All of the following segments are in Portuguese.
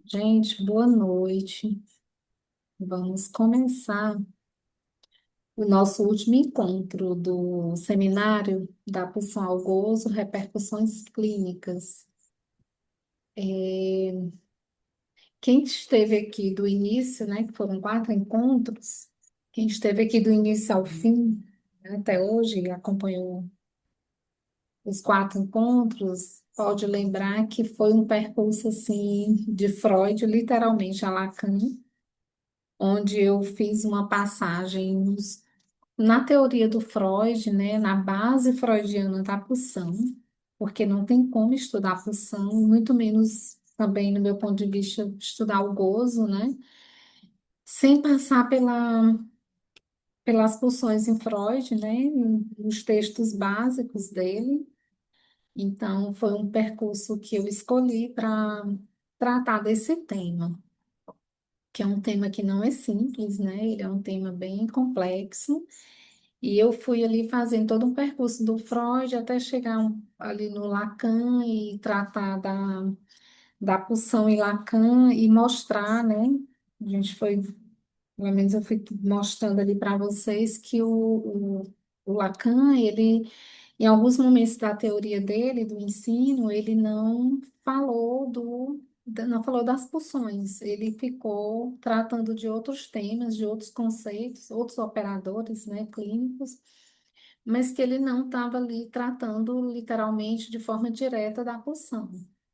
Gente, boa noite. Vamos começar o nosso último encontro do seminário da pulsão ao gozo, repercussões clínicas. É, Quem esteve aqui do início, né, que foram 4 encontros, quem esteve aqui do início ao fim, né, até hoje, e acompanhou os 4 encontros, pode lembrar que foi um percurso assim de Freud, literalmente a Lacan, onde eu fiz uma passagem na teoria do Freud, né, na base freudiana da pulsão, porque não tem como estudar a pulsão, muito menos também, no meu ponto de vista, estudar o gozo, né, sem passar pelas pulsões em Freud, né, nos textos básicos dele. Então, foi um percurso que eu escolhi para tratar desse tema, que é um tema que não é simples, né, ele é um tema bem complexo. E eu fui ali fazendo todo um percurso do Freud até chegar ali no Lacan e tratar da pulsão em Lacan e mostrar, né? A gente foi, pelo menos eu fui mostrando ali para vocês que o Lacan, ele, em alguns momentos da teoria dele, do ensino, ele não falou não falou das pulsões, ele ficou tratando de outros temas, de outros conceitos, outros operadores, né, clínicos, mas que ele não estava ali tratando literalmente de forma direta da pulsão.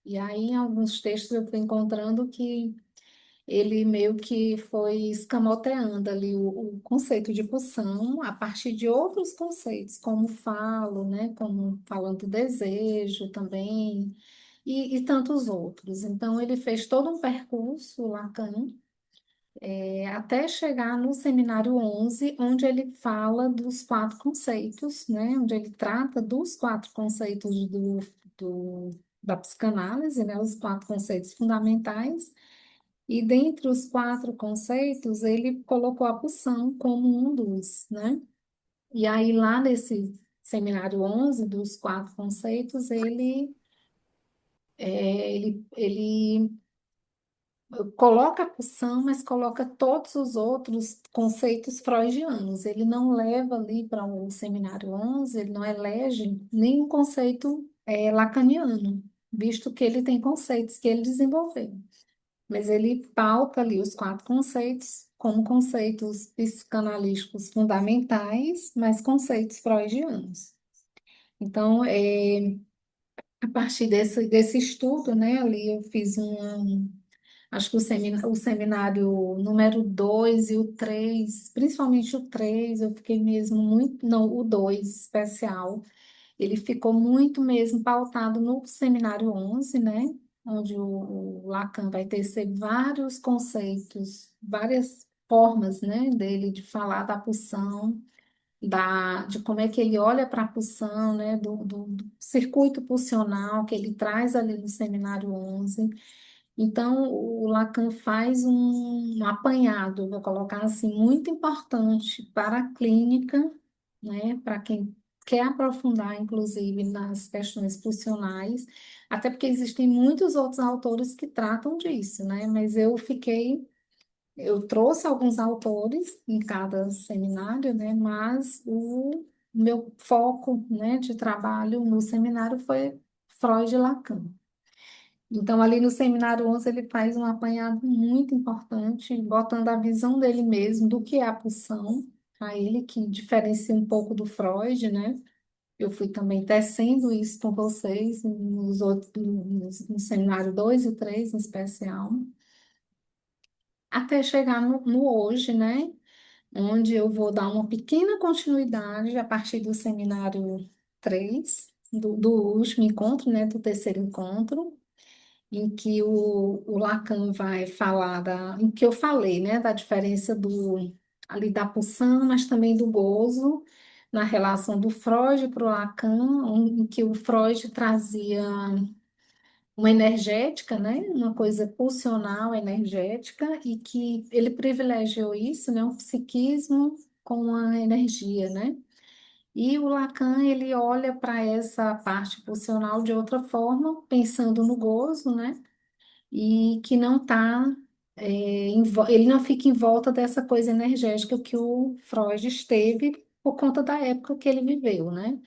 E aí, em alguns textos, eu fui encontrando que ele meio que foi escamoteando ali o conceito de pulsão a partir de outros conceitos, como falo, né, como falando do desejo também, e tantos outros. Então, ele fez todo um percurso, Lacan, até chegar no seminário 11, onde ele fala dos 4 conceitos, né? Onde ele trata dos 4 conceitos da psicanálise, né? Os 4 conceitos fundamentais. E dentre os 4 conceitos, ele colocou a pulsão como um dos, né? E aí, lá nesse seminário 11, dos 4 conceitos, ele coloca a pulsão, mas coloca todos os outros conceitos freudianos. Ele não leva ali para o seminário 11, ele não elege nenhum conceito lacaniano, visto que ele tem conceitos que ele desenvolveu. Mas ele pauta ali os 4 conceitos como conceitos psicanalíticos fundamentais, mas conceitos freudianos. Então, a partir desse estudo, né, ali eu fiz acho que o seminário número 2 e o 3, principalmente o 3, eu fiquei mesmo muito, não, o 2 especial, ele ficou muito mesmo pautado no seminário 11, né? Onde o Lacan vai tecer vários conceitos, várias formas, né, dele de falar da pulsão, de como é que ele olha para a pulsão, né, do circuito pulsional que ele traz ali no seminário 11. Então, o Lacan faz um apanhado, vou colocar assim, muito importante para a clínica, né, para quem quer aprofundar, inclusive, nas questões pulsionais, até porque existem muitos outros autores que tratam disso, né, mas eu trouxe alguns autores em cada seminário, né, mas o meu foco, né, de trabalho no seminário foi Freud e Lacan. Então, ali no seminário 11, ele faz um apanhado muito importante, botando a visão dele mesmo do que é a pulsão, a ele que diferencia um pouco do Freud, né? Eu fui também tecendo isso com vocês nos outros, no seminário 2 e 3 em especial, até chegar no hoje, né? Onde eu vou dar uma pequena continuidade a partir do seminário 3 do último encontro, né? Do terceiro encontro em que o Lacan vai falar em que eu falei, né, da diferença ali da pulsão, mas também do gozo, na relação do Freud para o Lacan, em que o Freud trazia uma energética, né, uma coisa pulsional, energética, e que ele privilegiou isso, né, um psiquismo com a energia, né? E o Lacan, ele olha para essa parte pulsional de outra forma, pensando no gozo, né? e que não está, ele não fica em volta dessa coisa energética que o Freud esteve por conta da época que ele viveu, né?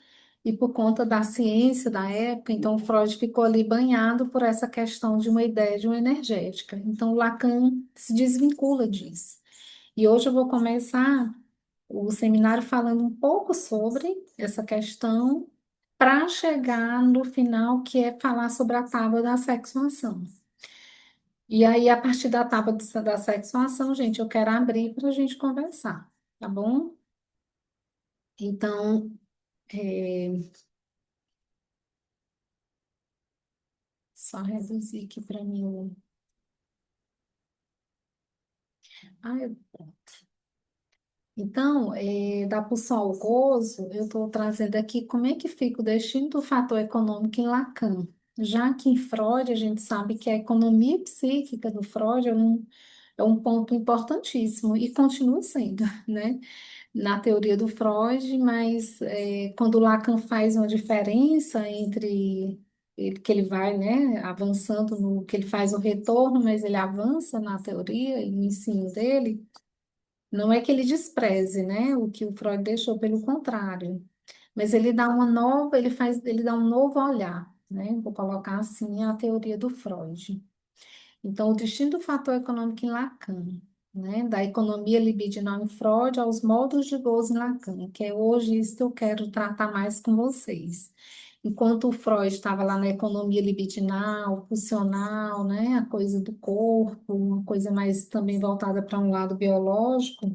E por conta da ciência da época, então o Freud ficou ali banhado por essa questão de uma ideia de uma energética. Então o Lacan se desvincula disso. E hoje eu vou começar o seminário falando um pouco sobre essa questão para chegar no final, que é falar sobre a tábua da sexuação. E aí, a partir da tábua da sexuação, gente, eu quero abrir para a gente conversar, tá bom? Então, é, só reduzir aqui para mim o. Ah, então, da pulsão ao gozo, eu estou trazendo aqui como é que fica o destino do fator econômico em Lacan. Já que em Freud, a gente sabe que a economia psíquica do Freud é um ponto importantíssimo e continua sendo, né? Na teoria do Freud, mas quando Lacan faz uma diferença entre que ele vai, né, avançando no que ele faz o retorno, mas ele avança na teoria e no ensino dele, não é que ele despreze, né, o que o Freud deixou, pelo contrário, mas ele dá uma nova, ele dá um novo olhar, né, vou colocar assim a teoria do Freud. Então, o destino do fator econômico em Lacan, né? Da economia libidinal em Freud aos modos de gozo em Lacan, que é hoje isso que eu quero tratar mais com vocês. Enquanto o Freud estava lá na economia libidinal, pulsional, né? A coisa do corpo, uma coisa mais também voltada para um lado biológico,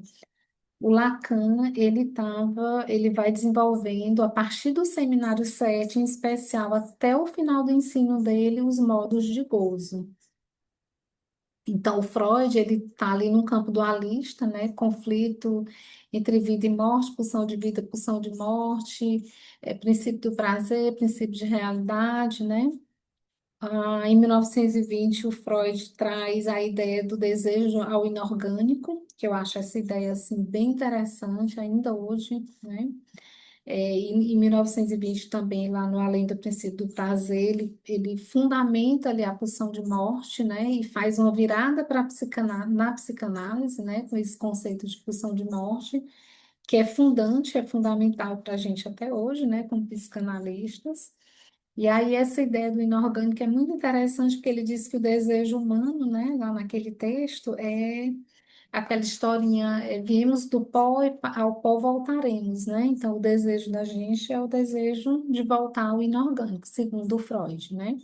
o Lacan, ele vai desenvolvendo, a partir do seminário 7, em especial, até o final do ensino dele, os modos de gozo. Então, o Freud, ele está ali no campo dualista, né? Conflito entre vida e morte, pulsão de vida, pulsão de morte, princípio do prazer, princípio de realidade, né? Em 1920, o Freud traz a ideia do desejo ao inorgânico, que eu acho essa ideia, assim, bem interessante ainda hoje, né? Em 1920 também, lá no Além do Princípio do Prazer, ele fundamenta ali a pulsão de morte, né, e faz uma virada para na psicanálise, né, com esse conceito de pulsão de morte, que é fundante, é fundamental para a gente até hoje, né, como psicanalistas. E aí essa ideia do inorgânico é muito interessante, porque ele diz que o desejo humano, né, lá naquele texto, é aquela historinha, viemos do pó e ao pó voltaremos, né? Então, o desejo da gente é o desejo de voltar ao inorgânico, segundo o Freud, né?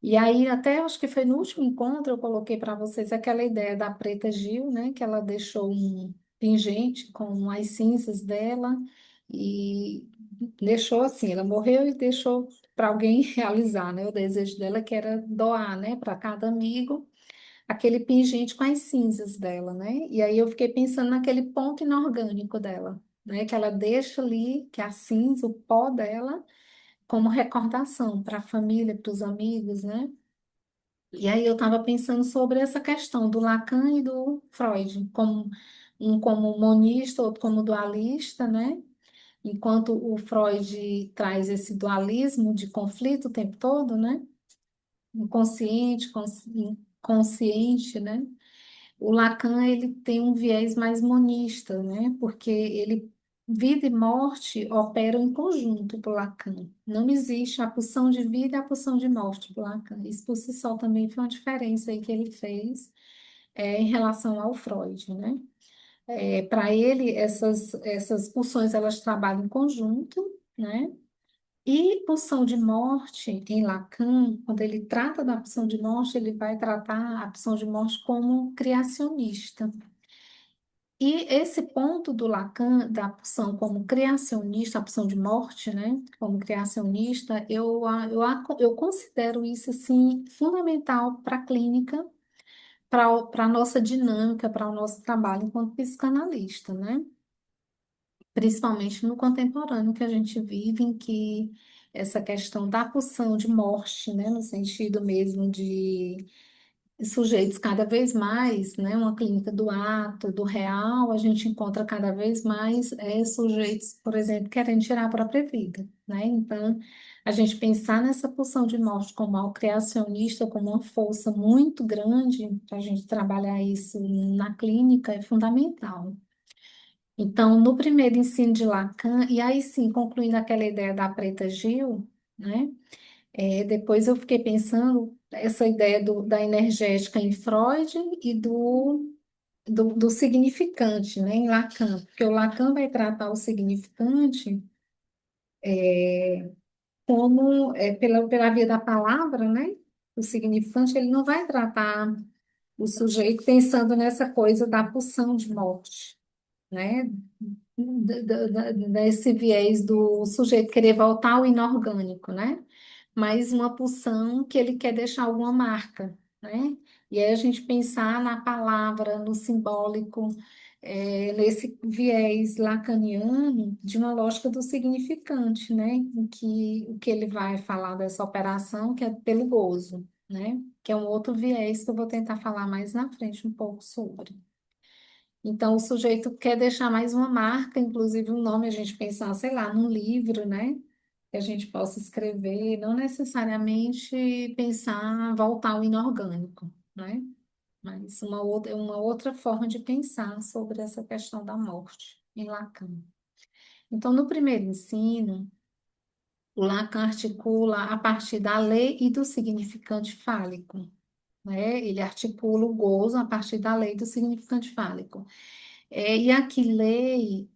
E aí, até acho que foi no último encontro, eu coloquei para vocês aquela ideia da Preta Gil, né? Que ela deixou um pingente com as cinzas dela e deixou assim, ela morreu e deixou para alguém realizar, né? O desejo dela que era doar, né? Para cada amigo aquele pingente com as cinzas dela, né? E aí eu fiquei pensando naquele ponto inorgânico dela, né? Que ela deixa ali, que é a cinza, o pó dela, como recordação para a família, para os amigos, né? E aí eu estava pensando sobre essa questão do Lacan e do Freud, como um como monista, outro como dualista, né? Enquanto o Freud traz esse dualismo de conflito o tempo todo, né? Inconsciente, consciente, né? O Lacan, ele tem um viés mais monista, né? Porque ele, vida e morte operam em conjunto para o Lacan. Não existe a pulsão de vida e a pulsão de morte para o Lacan. Isso por si só também foi uma diferença aí que ele fez em relação ao Freud, né? Para ele, essas pulsões, elas trabalham em conjunto, né? E pulsão de morte, em Lacan, quando ele trata da pulsão de morte, ele vai tratar a pulsão de morte como criacionista. E esse ponto do Lacan, da pulsão como criacionista, a pulsão de morte, né, como criacionista, eu considero isso, assim, fundamental para a clínica, para a nossa dinâmica, para o nosso trabalho enquanto psicanalista, né? Principalmente no contemporâneo que a gente vive, em que essa questão da pulsão de morte, né, no sentido mesmo sujeitos cada vez mais, né, uma clínica do ato, do real, a gente encontra cada vez mais sujeitos, por exemplo, querendo tirar a própria vida, né? Então, a gente pensar nessa pulsão de morte como algo criacionista, como uma força muito grande para a gente trabalhar isso na clínica é fundamental. Então, no primeiro ensino de Lacan, e aí sim, concluindo aquela ideia da Preta Gil, né? Depois eu fiquei pensando essa ideia da energética em Freud e do significante, né, em Lacan, porque o Lacan vai tratar o significante como, pela via da palavra, né? O significante, ele não vai tratar o sujeito pensando nessa coisa da pulsão de morte, né? Desse viés do sujeito querer voltar ao inorgânico, né? Mas uma pulsão que ele quer deixar alguma marca, né? E aí a gente pensar na palavra, no simbólico, nesse viés lacaniano de uma lógica do significante, né? Em que o que ele vai falar dessa operação, que é pelo gozo, né? Que é um outro viés que eu vou tentar falar mais na frente um pouco sobre. Então, o sujeito quer deixar mais uma marca, inclusive um nome, a gente pensar, sei lá, num livro, né? Que a gente possa escrever, não necessariamente pensar voltar ao inorgânico, né? Mas uma outra forma de pensar sobre essa questão da morte em Lacan. Então, no primeiro ensino, o Lacan articula a partir da lei e do significante fálico, né? Ele articula o gozo a partir da lei do significante fálico. E aqui lei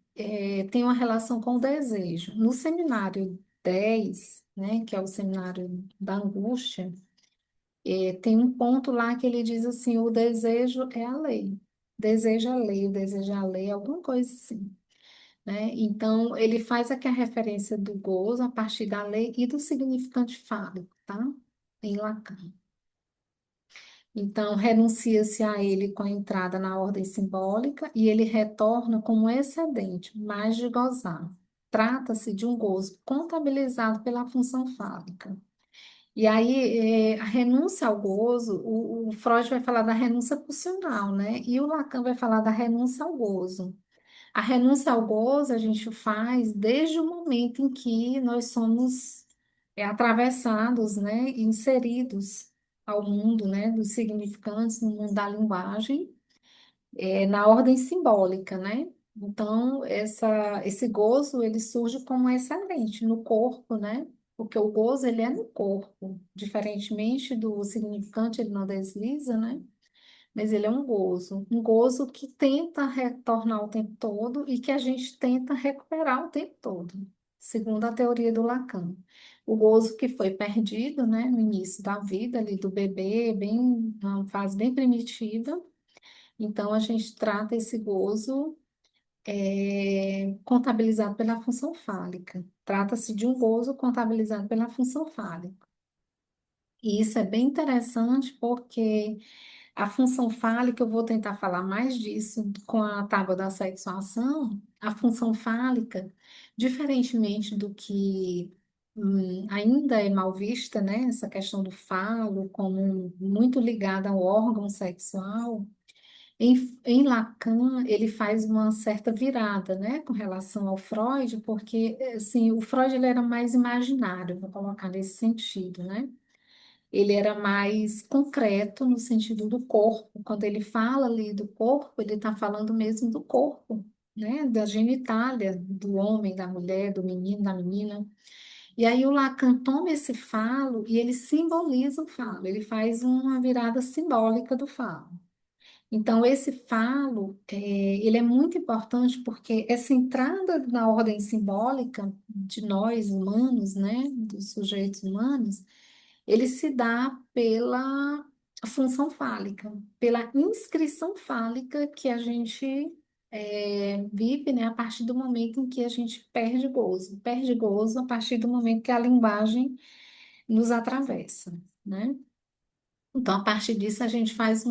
tem uma relação com o desejo. No seminário 10, né, que é o seminário da angústia, tem um ponto lá que ele diz assim, o desejo é a lei. Desejo é a lei, o desejo é a lei, alguma coisa assim, né? Então, ele faz aqui a referência do gozo a partir da lei e do significante fálico, tá? Em Lacan. Então, renuncia-se a ele com a entrada na ordem simbólica e ele retorna como excedente, mais de gozar. Trata-se de um gozo contabilizado pela função fálica. E aí, a renúncia ao gozo, o Freud vai falar da renúncia pulsional, né? E o Lacan vai falar da renúncia ao gozo. A renúncia ao gozo a gente faz desde o momento em que nós somos atravessados, né, inseridos ao mundo, né, dos significantes, no mundo da linguagem, na ordem simbólica, né? Então, esse gozo, ele surge como excelente no corpo, né? Porque o gozo, ele é no corpo, diferentemente do significante, ele não desliza, né? Mas ele é um gozo que tenta retornar o tempo todo e que a gente tenta recuperar o tempo todo, segundo a teoria do Lacan. O gozo que foi perdido, né, no início da vida, ali do bebê, bem, uma fase bem primitiva. Então, a gente trata esse gozo contabilizado pela função fálica. Trata-se de um gozo contabilizado pela função fálica. E isso é bem interessante porque a função fálica, eu vou tentar falar mais disso com a tábua da sexuação. A função fálica, diferentemente do que ainda é mal vista, né? Essa questão do falo como muito ligada ao órgão sexual. Em Lacan, ele faz uma certa virada, né, com relação ao Freud, porque, assim, o Freud ele era mais imaginário, vou colocar nesse sentido, né? Ele era mais concreto no sentido do corpo. Quando ele fala ali do corpo, ele está falando mesmo do corpo, né? Da genitália do homem, da mulher, do menino, da menina. E aí o Lacan toma esse falo e ele simboliza o falo, ele faz uma virada simbólica do falo. Então, esse falo, ele é muito importante porque essa entrada na ordem simbólica de nós humanos, né, dos sujeitos humanos, ele se dá pela função fálica, pela inscrição fálica que a gente vive, né, a partir do momento em que a gente perde gozo a partir do momento que a linguagem nos atravessa, né? Então, a partir disso, a gente faz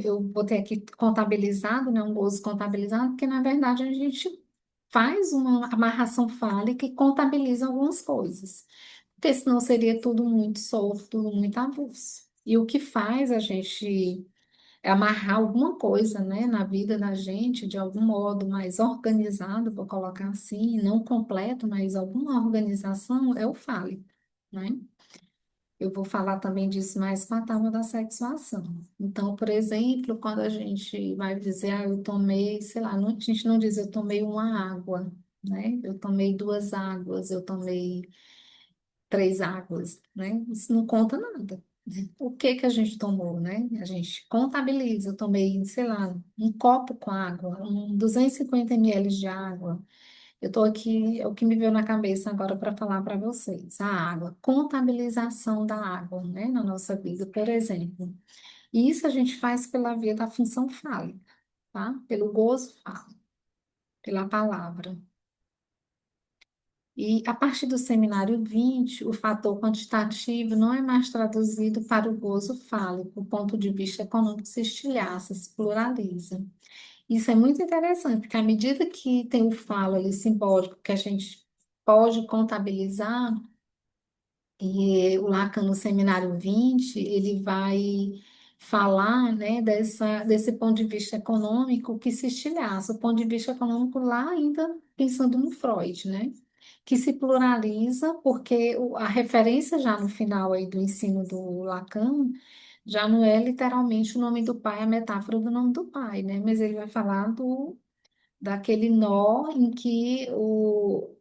eu botei aqui contabilizado, né, um gozo contabilizado, porque na verdade a gente faz uma amarração fálica e contabiliza algumas coisas, porque senão seria tudo muito solto, tudo muito avulso. E o que faz a gente amarrar alguma coisa, né, na vida da gente, de algum modo mais organizado, vou colocar assim, não completo, mas alguma organização, é o fale, né? Eu vou falar também disso mais com a tábua da sexuação. Então, por exemplo, quando a gente vai dizer, ah, eu tomei, sei lá, a gente não diz eu tomei uma água, né? Eu tomei duas águas, eu tomei três águas, né? Isso não conta nada. O que que a gente tomou, né? A gente contabiliza, eu tomei, sei lá, um copo com água, 250 ml de água. Eu estou aqui, é o que me veio na cabeça agora para falar para vocês. A água, contabilização da água, né, na nossa vida, por exemplo. E isso a gente faz pela via da função fálica, tá? Pelo gozo fálico, pela palavra. E a partir do seminário 20, o fator quantitativo não é mais traduzido para o gozo fálico, o ponto de vista econômico se estilhaça, se pluraliza. Isso é muito interessante, porque à medida que tem o falo ali simbólico que a gente pode contabilizar, e o Lacan no seminário 20 ele vai falar, né, desse ponto de vista econômico que se estilhaça, o ponto de vista econômico lá ainda pensando no Freud, né, que se pluraliza porque a referência já no final aí do ensino do Lacan já não é literalmente o nome do pai, a metáfora do nome do pai, né, mas ele vai falar daquele nó em que o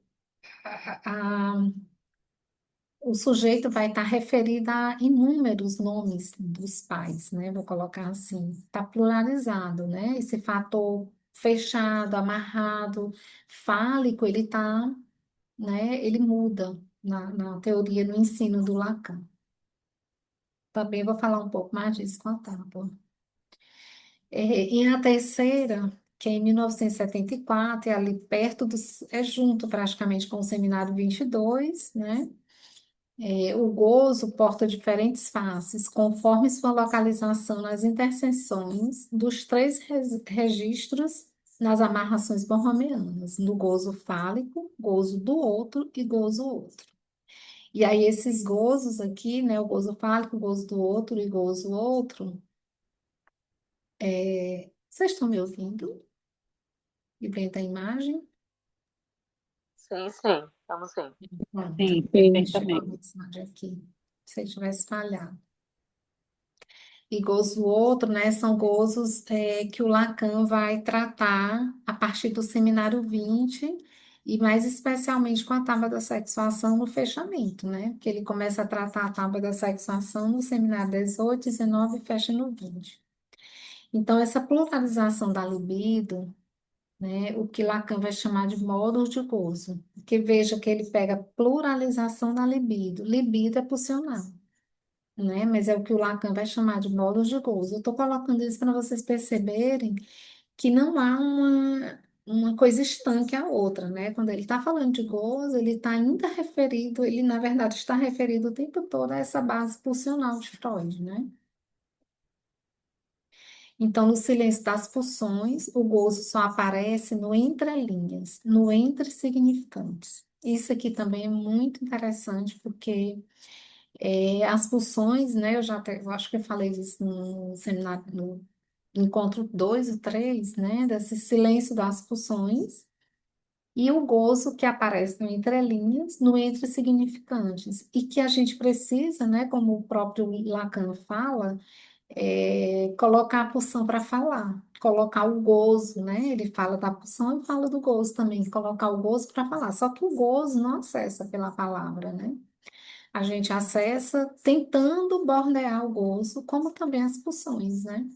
sujeito vai estar referido a inúmeros nomes dos pais, né? Vou colocar assim, está pluralizado, né? Esse fator fechado, amarrado, fálico, ele está, né? Ele muda na teoria, no ensino do Lacan. Também vou falar um pouco mais disso com a Tábua. E a terceira, que é em 1974, é ali perto é junto praticamente com o Seminário 22, né? O gozo porta diferentes faces, conforme sua localização nas interseções dos três registros nas amarrações borromeanas, no gozo fálico, gozo do outro e gozo outro. E aí, esses gozos aqui, né, o gozo fálico, o gozo do outro e gozo outro, vocês estão me ouvindo? E vendo a imagem? Sim, sim, estamos sim. Pronto. Sim, Deixa eu dar uma perfeitamente. mensagem aqui, se estiver espalhado. E gozo outro, né, são gozos que o Lacan vai tratar a partir do seminário 20 e mais especialmente com a tábua da sexuação no fechamento, né? Que ele começa a tratar a tábua da sexuação no seminário 18, 19 e fecha no 20. Então, essa pluralização da libido, né, o que Lacan vai chamar de modos de gozo, que veja que ele pega a pluralização da libido. Libido é pulsional, né? Mas é o que o Lacan vai chamar de modos de gozo. Eu estou colocando isso para vocês perceberem que não há uma coisa estanque à outra, né? Quando ele está falando de gozo, ele está ainda referido, ele na verdade está referido o tempo todo a essa base pulsional de Freud, né? Então, no silêncio das pulsões, o gozo só aparece no entrelinhas, no entre significantes. Isso aqui também é muito interessante, porque as pulsões, né, eu acho que eu falei isso no seminário, no encontro 2 e 3, né, desse silêncio das pulsões, e o gozo que aparece no entrelinhas, no entre significantes, e que a gente precisa, né, como o próprio Lacan fala, colocar a pulsão para falar, colocar o gozo, né, ele fala da pulsão e fala do gozo também, colocar o gozo para falar, só que o gozo não acessa pela palavra, né? A gente acessa tentando bordear o gozo, como também as pulsões, né?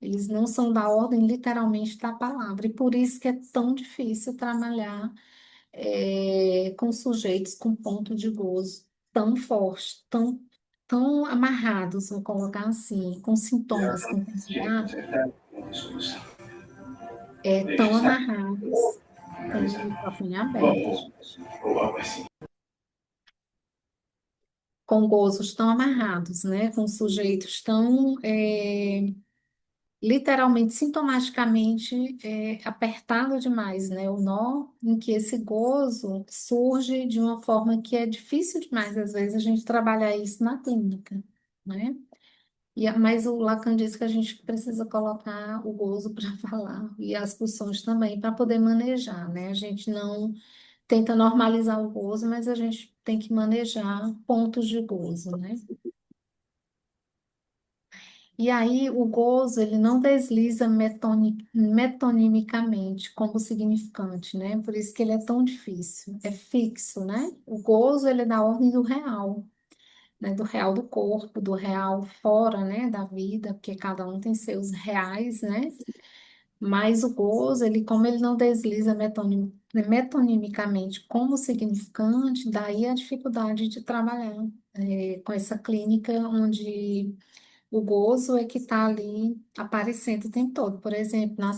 Eles não são da ordem literalmente da palavra, e por isso que é tão difícil trabalhar com sujeitos com ponto de gozo tão forte, tão amarrados, vou colocar assim, com sintomas, com TDAH, tão amarrados. Tem o microfone aberto, gente. Com gozos tão amarrados, né? Com sujeitos tão literalmente, sintomaticamente, apertado demais, né? O nó em que esse gozo surge de uma forma que é difícil demais, às vezes, a gente trabalhar isso na clínica, né? Mas o Lacan diz que a gente precisa colocar o gozo para falar e as pulsões também para poder manejar, né? A gente não tenta normalizar o gozo, mas a gente tem que manejar pontos de gozo, né? E aí o gozo, ele não desliza metonimicamente como significante, né? Por isso que ele é tão difícil, é fixo, né? O gozo, ele é da ordem do real, né? Do real do corpo, do real fora, né? Da vida, porque cada um tem seus reais, né? Mas o gozo, ele, como ele não desliza metonimicamente como significante, daí a dificuldade de trabalhar com essa clínica onde o gozo é que está ali aparecendo o tempo todo. Por exemplo, na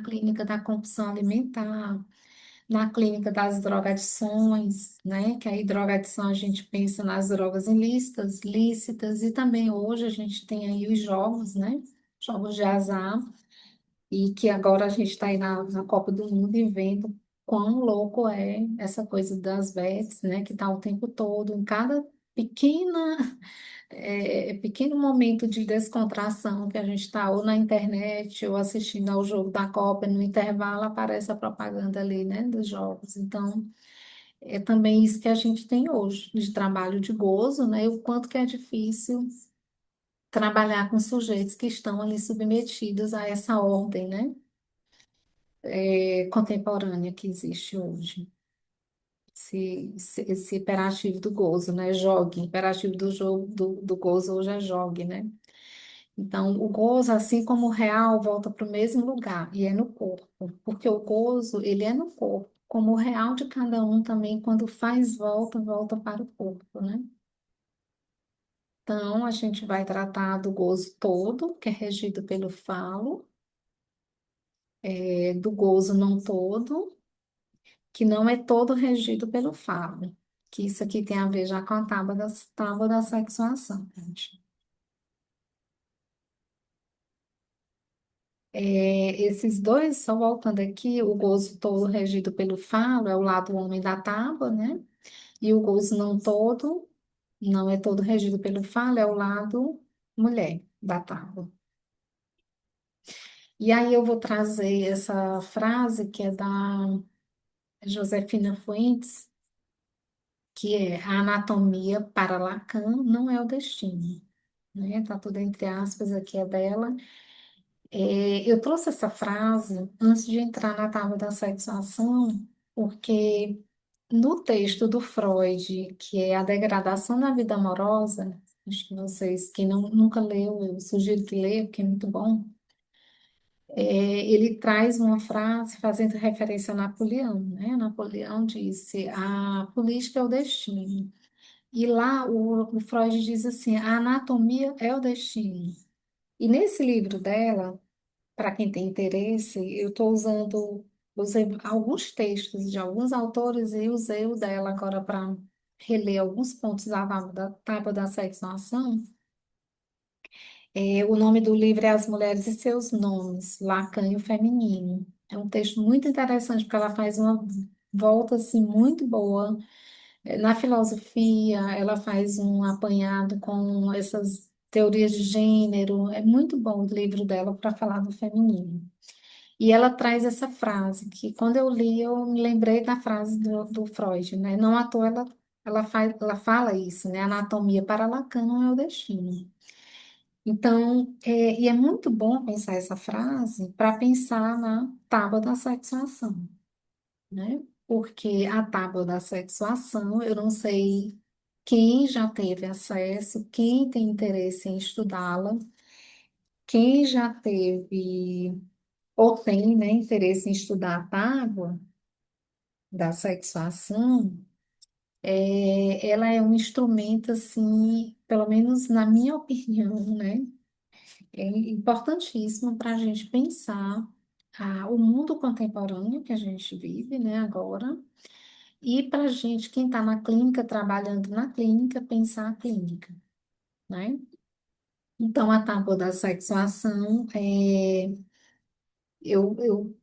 clínica da compulsão alimentar, na clínica das drogadições, né? Que aí drogadição a gente pensa nas drogas ilícitas, lícitas, e também hoje a gente tem aí os jogos, né? Jogos de azar, e que agora a gente está aí na Copa do Mundo e vendo quão louco é essa coisa das bets, né? Que está o tempo todo, em cada pequena pequeno momento de descontração que a gente está ou na internet ou assistindo ao jogo da Copa, no intervalo aparece a propaganda ali, né, dos jogos. Então, é também isso que a gente tem hoje, de trabalho de gozo, né, e o quanto que é difícil trabalhar com sujeitos que estão ali submetidos a essa ordem, né, contemporânea que existe hoje. Esse hiperativo do gozo, né? Jogue. Imperativo do jogo do gozo hoje é jogue, né? Então, o gozo, assim como o real, volta para o mesmo lugar, e é no corpo, porque o gozo, ele é no corpo, como o real de cada um também, quando faz volta, volta para o corpo, né? Então, a gente vai tratar do gozo todo, que é regido pelo falo, do gozo não todo, que não é todo regido pelo falo, que isso aqui tem a ver já com a tábua da sexuação, gente. Esses dois, só voltando aqui, o gozo todo regido pelo falo é o lado homem da tábua, né? E o gozo não todo, não é todo regido pelo falo, é o lado mulher da tábua. E aí eu vou trazer essa frase que é da Josefina Fuentes, que é: a anatomia para Lacan não é o destino, né? Tá tudo entre aspas aqui, é dela. Eu trouxe essa frase antes de entrar na tábua da sexuação, porque no texto do Freud, que é A Degradação da Vida Amorosa, acho que vocês, quem nunca leu, eu sugiro que leia, porque é muito bom. Ele traz uma frase fazendo referência a Napoleão, né? Napoleão disse: a política é o destino. E lá o Freud diz assim: a anatomia é o destino. E nesse livro dela, para quem tem interesse, eu estou usei alguns textos de alguns autores e usei o dela agora para reler alguns pontos da tábua da sexuação. O nome do livro é As Mulheres e Seus Nomes, Lacan e o Feminino. É um texto muito interessante porque ela faz uma volta assim muito boa. Na filosofia, ela faz um apanhado com essas teorias de gênero. É muito bom o livro dela para falar do feminino. E ela traz essa frase, que quando eu li, eu me lembrei da frase do Freud, né? Não à toa ela fala isso, né? Anatomia para Lacan não é o destino. Então, e é muito bom pensar essa frase para pensar na tábua da sexuação, né? Porque a tábua da sexuação, eu não sei quem já teve acesso, quem tem interesse em estudá-la, quem já teve ou tem, né, interesse em estudar a tábua da sexuação, ela é um instrumento, assim, pelo menos na minha opinião, né, é importantíssimo para a gente pensar o mundo contemporâneo que a gente vive, né, agora, e para a gente, quem está na clínica, trabalhando na clínica, pensar a clínica, né? Então, a tábua da sexuação, eu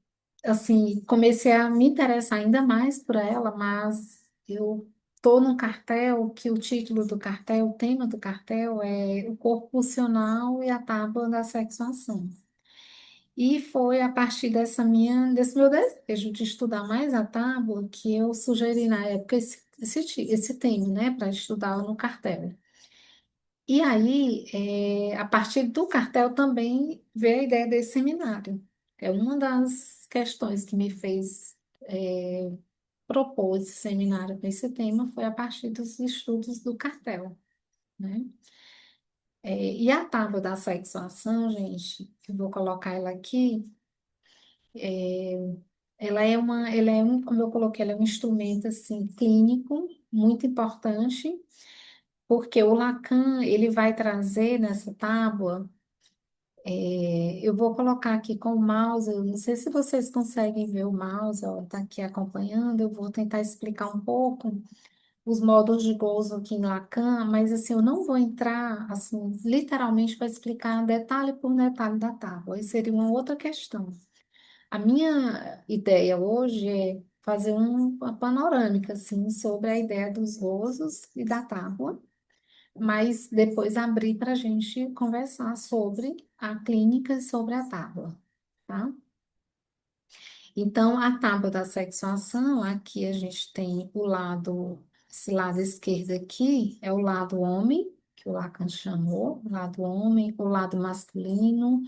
assim, comecei a me interessar ainda mais por ela, mas eu estou num cartel que o título do cartel, o tema do cartel é o corpo pulsional e a tábua da sexuação. E foi a partir desse meu desejo de estudar mais a tábua que eu sugeri na época esse tema, né, para estudar no cartel. E aí, a partir do cartel também veio a ideia desse seminário. É uma das questões que me fez propor esse seminário com esse tema foi a partir dos estudos do cartel, né? E a tábua da sexuação, gente, eu vou colocar ela aqui. Como eu coloquei, ela é um instrumento assim clínico muito importante, porque o Lacan ele vai trazer nessa tábua. Eu vou colocar aqui com o mouse. Eu não sei se vocês conseguem ver o mouse, está aqui acompanhando. Eu vou tentar explicar um pouco os modos de gozo aqui em Lacan, mas assim, eu não vou entrar assim, literalmente para explicar detalhe por detalhe da tábua. Aí seria uma outra questão. A minha ideia hoje é fazer uma panorâmica assim, sobre a ideia dos gozos e da tábua, mas depois abrir para a gente conversar sobre a clínica e sobre a tábua, tá? Então, a tábua da sexuação, aqui a gente tem esse lado esquerdo aqui é o lado homem, que o Lacan chamou, o lado homem, o lado masculino,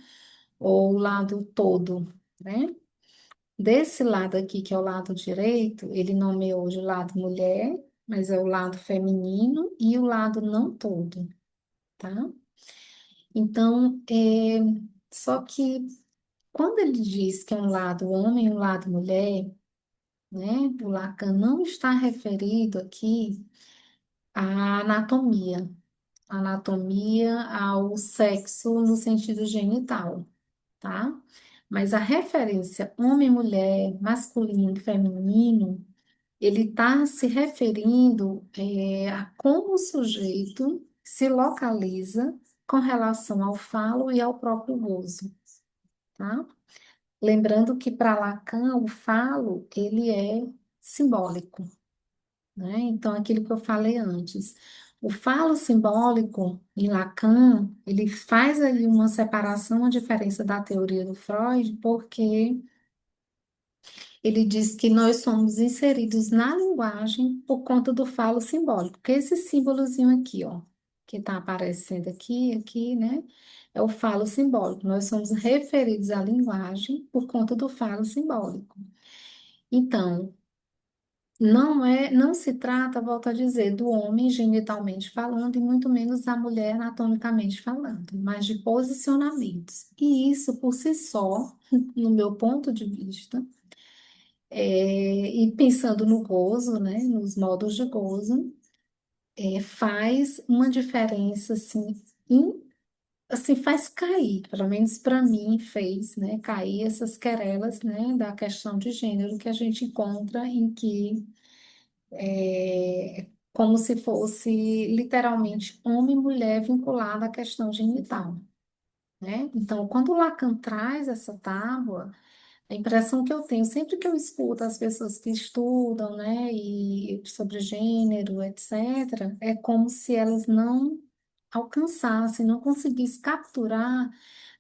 ou o lado todo, né? Desse lado aqui, que é o lado direito, ele nomeou de lado mulher, mas é o lado feminino e o lado não todo, tá? Então, só que quando ele diz que é um lado homem e um lado mulher, né, o Lacan não está referido aqui à anatomia ao sexo no sentido genital, tá? Mas a referência homem, mulher, masculino, feminino, ele está se referindo a como o sujeito se localiza com relação ao falo e ao próprio gozo, tá? Lembrando que para Lacan o falo ele é simbólico, né? Então aquilo que eu falei antes, o falo simbólico em Lacan ele faz ali uma separação, uma diferença da teoria do Freud, porque ele diz que nós somos inseridos na linguagem por conta do falo simbólico, que é esse símbolozinho aqui, ó, que está aparecendo aqui, né? É o falo simbólico. Nós somos referidos à linguagem por conta do falo simbólico. Então, não se trata, volto a dizer, do homem genitalmente falando e muito menos da mulher anatomicamente falando, mas de posicionamentos. E isso por si só, no meu ponto de vista, e pensando no gozo, né, nos modos de gozo, faz uma diferença assim, assim faz cair, pelo menos para mim fez, né, cair essas querelas, né, da questão de gênero que a gente encontra em que como se fosse literalmente homem e mulher vinculada à questão genital, né? Então, quando o Lacan traz essa tábua, a impressão que eu tenho, sempre que eu escuto as pessoas que estudam, né, e sobre gênero, etc., é como se elas não alcançassem, não conseguissem capturar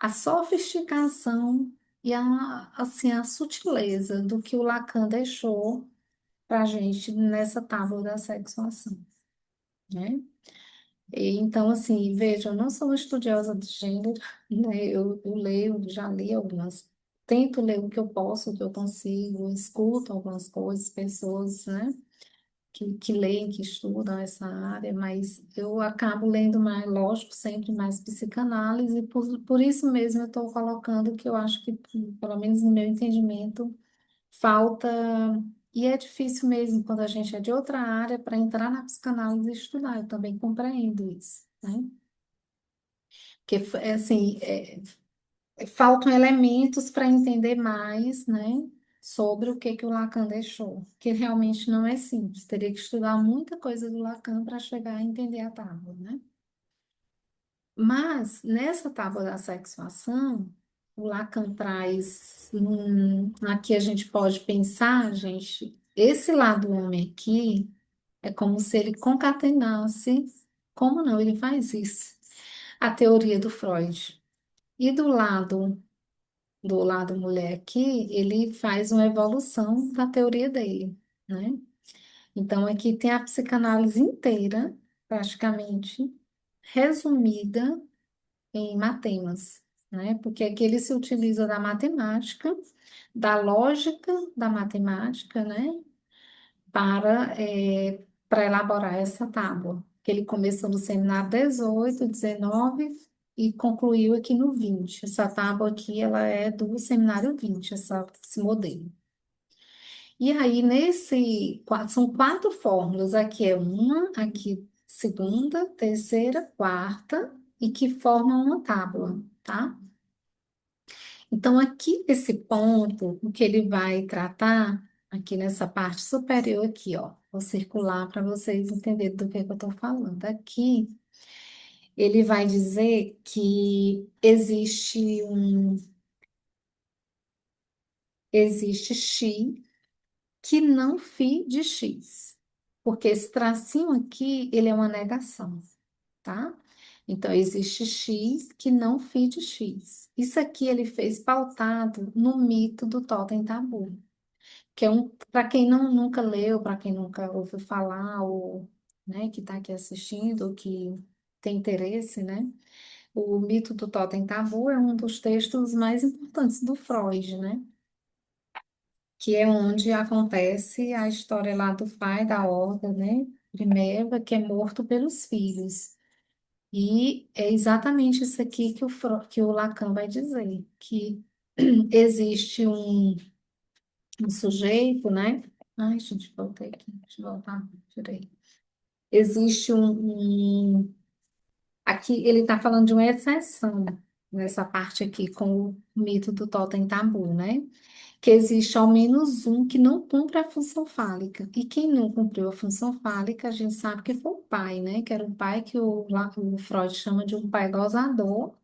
a sofisticação e assim, a sutileza do que o Lacan deixou para a gente nessa tábua da sexuação, né? Então, assim, veja, eu não sou uma estudiosa de gênero, né? Eu leio, já li algumas, tento ler o que eu posso, o que eu consigo, escuto algumas coisas, pessoas, né? Que leem, que estudam essa área, mas eu acabo lendo mais, lógico, sempre mais psicanálise, e por isso mesmo eu estou colocando que eu acho que, pelo menos no meu entendimento, falta, e é difícil mesmo quando a gente é de outra área para entrar na psicanálise e estudar, eu também compreendo isso, né? Porque, assim, faltam elementos para entender mais, né, sobre o que que o Lacan deixou, que realmente não é simples, teria que estudar muita coisa do Lacan para chegar a entender a tábua, né? Mas, nessa tábua da sexuação, o Lacan traz, aqui a gente pode pensar, gente, esse lado homem aqui, É como se ele concatenasse, como não, ele faz isso, a teoria do Freud. E do lado mulher aqui, ele faz uma evolução da teoria dele, né? Então, aqui tem a psicanálise inteira, praticamente, resumida em matemas, né? Porque aqui ele se utiliza da matemática, da lógica da matemática, né? Para elaborar essa tábua. Que ele começou no seminário 18, 19 e concluiu aqui no 20. Essa tábua aqui, ela é do seminário 20, esse modelo. E aí, são quatro fórmulas. Aqui é uma, aqui segunda, terceira, quarta, e que formam uma tábua, tá? Então, aqui esse ponto, o que ele vai tratar, aqui nessa parte superior aqui, ó, vou circular para vocês entenderem do que eu estou falando. Aqui, ele vai dizer que existe X que não φ de X. Porque esse tracinho aqui, ele é uma negação, tá? Então, existe X que não φ de X. Isso aqui ele fez pautado no mito do totem tabu, que é para quem não, nunca leu, para quem nunca ouviu falar, ou, né, que está aqui assistindo, ou que tem interesse, né? O mito do totem tabu é um dos textos mais importantes do Freud, né? Que é onde acontece a história lá do pai da horda, né? Primeva, que é morto pelos filhos. E é exatamente isso aqui que o Lacan vai dizer, que existe um sujeito, né? Ai, gente, voltei aqui, deixa eu voltar, tirei. Existe aqui ele está falando de uma exceção nessa parte aqui com o mito do totem tabu, né? Que existe ao menos um que não cumpre a função fálica. E quem não cumpriu a função fálica, a gente sabe que foi o pai, né? Que era o pai que o Freud chama de um pai gozador,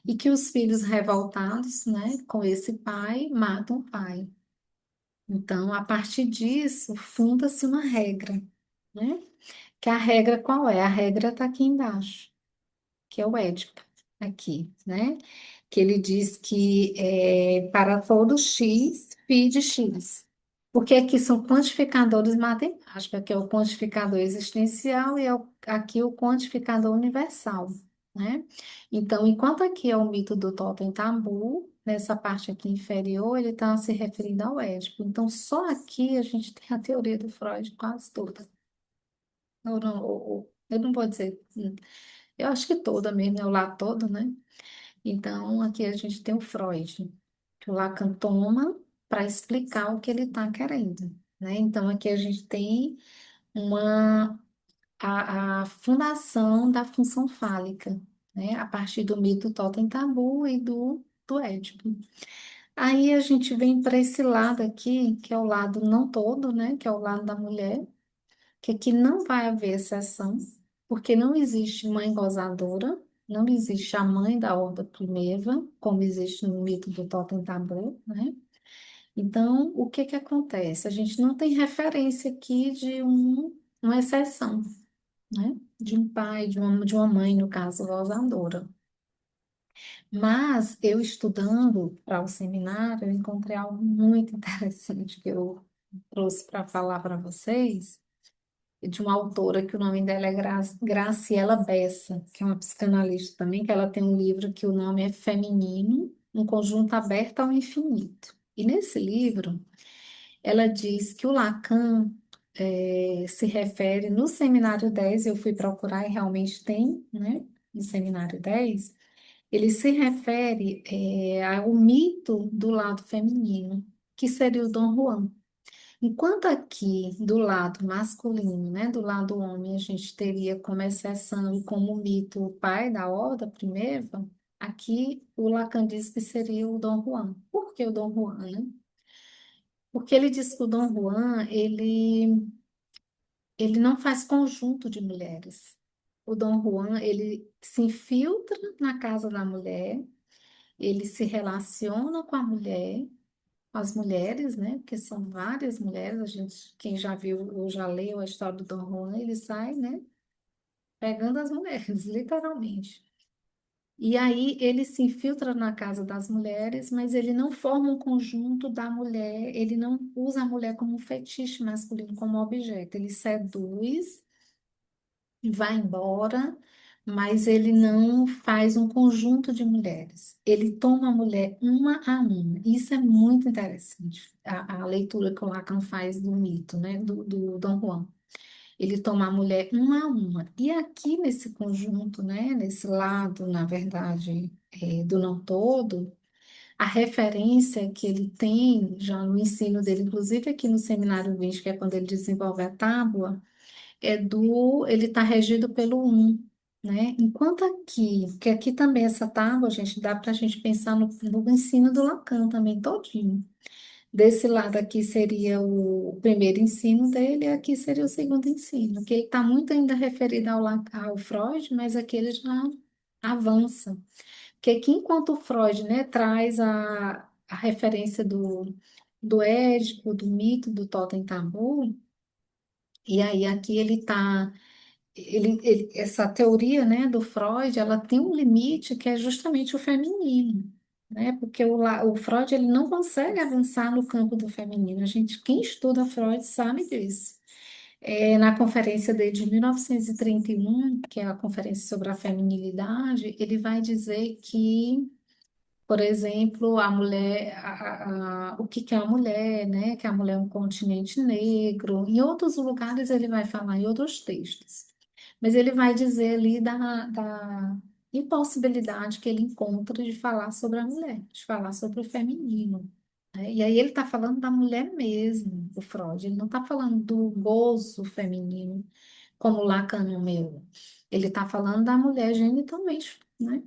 e que os filhos revoltados, né, com esse pai, matam o pai. Então, a partir disso, funda-se uma regra, né? Que a regra qual é? A regra está aqui embaixo, que é o Édipo, aqui, né? Que ele diz que para todo x, φ de x. Porque aqui são quantificadores matemáticos, que é o quantificador existencial e aqui o quantificador universal, né? Então, enquanto aqui é o mito do totem tabu, nessa parte aqui inferior, ele está se referindo ao Édipo. Então, só aqui a gente tem a teoria do Freud quase toda. Eu não vou dizer, eu acho que toda mesmo, é o lá todo, né? Então, aqui a gente tem o Freud, que o Lacan toma para explicar o que ele está querendo, né? Então, aqui a gente tem uma, a fundação da função fálica, né? A partir do mito totem tabu e do Édipo. Aí a gente vem para esse lado aqui, que é o lado não todo, né? Que é o lado da mulher, que aqui não vai haver exceção, porque não existe mãe gozadora, não existe a mãe da horda primeva, como existe no mito do totem tabu, né? Então, o que que acontece? A gente não tem referência aqui de uma exceção, né? De um pai, de uma mãe, no caso, gozadora. Mas eu estudando para o seminário, eu encontrei algo muito interessante que eu trouxe para falar para vocês, de uma autora que o nome dela é Graciela Bessa, que é uma psicanalista também, que ela tem um livro que o nome é Feminino, um conjunto aberto ao infinito. E nesse livro, ela diz que o Lacan se refere, no Seminário 10, eu fui procurar e realmente tem, né? No Seminário 10, ele se refere ao mito do lado feminino, que seria o Dom Juan. Enquanto aqui, do lado masculino, né, do lado homem, a gente teria como exceção e como mito o pai da Horda Primeva, aqui o Lacan diz que seria o Dom Juan. Por que o Dom Juan, né? Porque ele diz que o Dom Juan, ele não faz conjunto de mulheres. O Dom Juan, ele se infiltra na casa da mulher, ele se relaciona com a mulher, as mulheres, né? Porque são várias mulheres, a gente, quem já viu ou já leu a história do Dom Juan, ele sai, né? Pegando as mulheres, literalmente. E aí ele se infiltra na casa das mulheres, mas ele não forma um conjunto da mulher, ele não usa a mulher como um fetiche masculino, como objeto. Ele seduz e vai embora, mas ele não faz um conjunto de mulheres. Ele toma a mulher uma a uma. Isso é muito interessante, a leitura que o Lacan faz do mito, né, do Dom Juan. Ele toma a mulher uma a uma. E aqui nesse conjunto, né, nesse lado, na verdade, do não todo, a referência que ele tem já no ensino dele, inclusive aqui no Seminário 20, que é quando ele desenvolve a tábua, ele está regido pelo um, né? Enquanto aqui, que aqui também essa tábua, gente, dá para a gente pensar no ensino do Lacan também todinho. Desse lado aqui seria o primeiro ensino dele, e aqui seria o segundo ensino, que ele está muito ainda referido ao Freud, mas aqui ele já avança. Porque aqui, enquanto o Freud, né, traz a referência do Édipo, do mito do totem tabu, e aí aqui ele está essa teoria, né, do Freud, ela tem um limite que é justamente o feminino, né? Porque o Freud ele não consegue avançar no campo do feminino. A gente, quem estuda Freud sabe disso. Na conferência dele de 1931, que é a conferência sobre a feminilidade, ele vai dizer que, por exemplo, a mulher, o que que é a mulher, né? Que a mulher é um continente negro. Em outros lugares ele vai falar, em outros textos. Mas ele vai dizer ali da impossibilidade que ele encontra de falar sobre a mulher, de falar sobre o feminino, né? E aí ele está falando da mulher mesmo, o Freud. Ele não está falando do gozo feminino, como Lacan nomeou. Ele está falando da mulher genitalmente, né?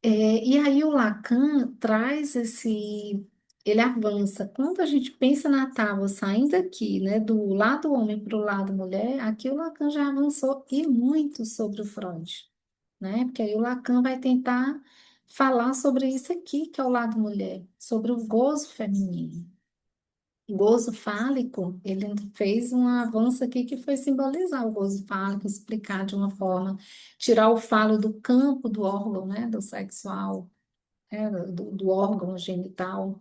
E aí o Lacan traz ele avança. Quando a gente pensa na tábua saindo aqui, né, do lado homem para o lado mulher, aqui o Lacan já avançou e muito sobre o Freud, né? Porque aí o Lacan vai tentar falar sobre isso aqui, que é o lado mulher, sobre o gozo feminino. O gozo fálico, ele fez um avanço aqui que foi simbolizar o gozo fálico, explicar de uma forma, tirar o falo do campo do órgão, né, do sexual, do órgão genital,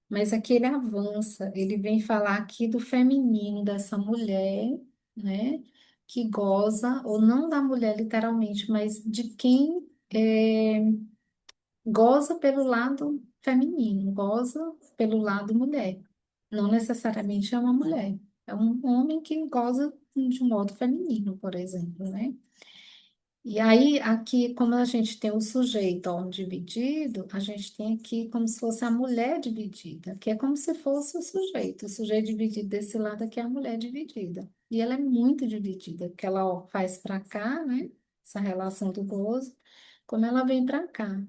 mas aqui ele avança, ele vem falar aqui do feminino, dessa mulher, né, que goza, ou não da mulher literalmente, mas de quem goza pelo lado feminino, goza pelo lado mulher. Não necessariamente é uma mulher, é um homem que goza de um modo feminino, por exemplo, né? E aí, aqui, como a gente tem o sujeito ó, dividido, a gente tem aqui como se fosse a mulher dividida, que é como se fosse o sujeito dividido desse lado aqui é a mulher dividida. E ela é muito dividida, porque ela ó, faz para cá, né? Essa relação do gozo, como ela vem para cá.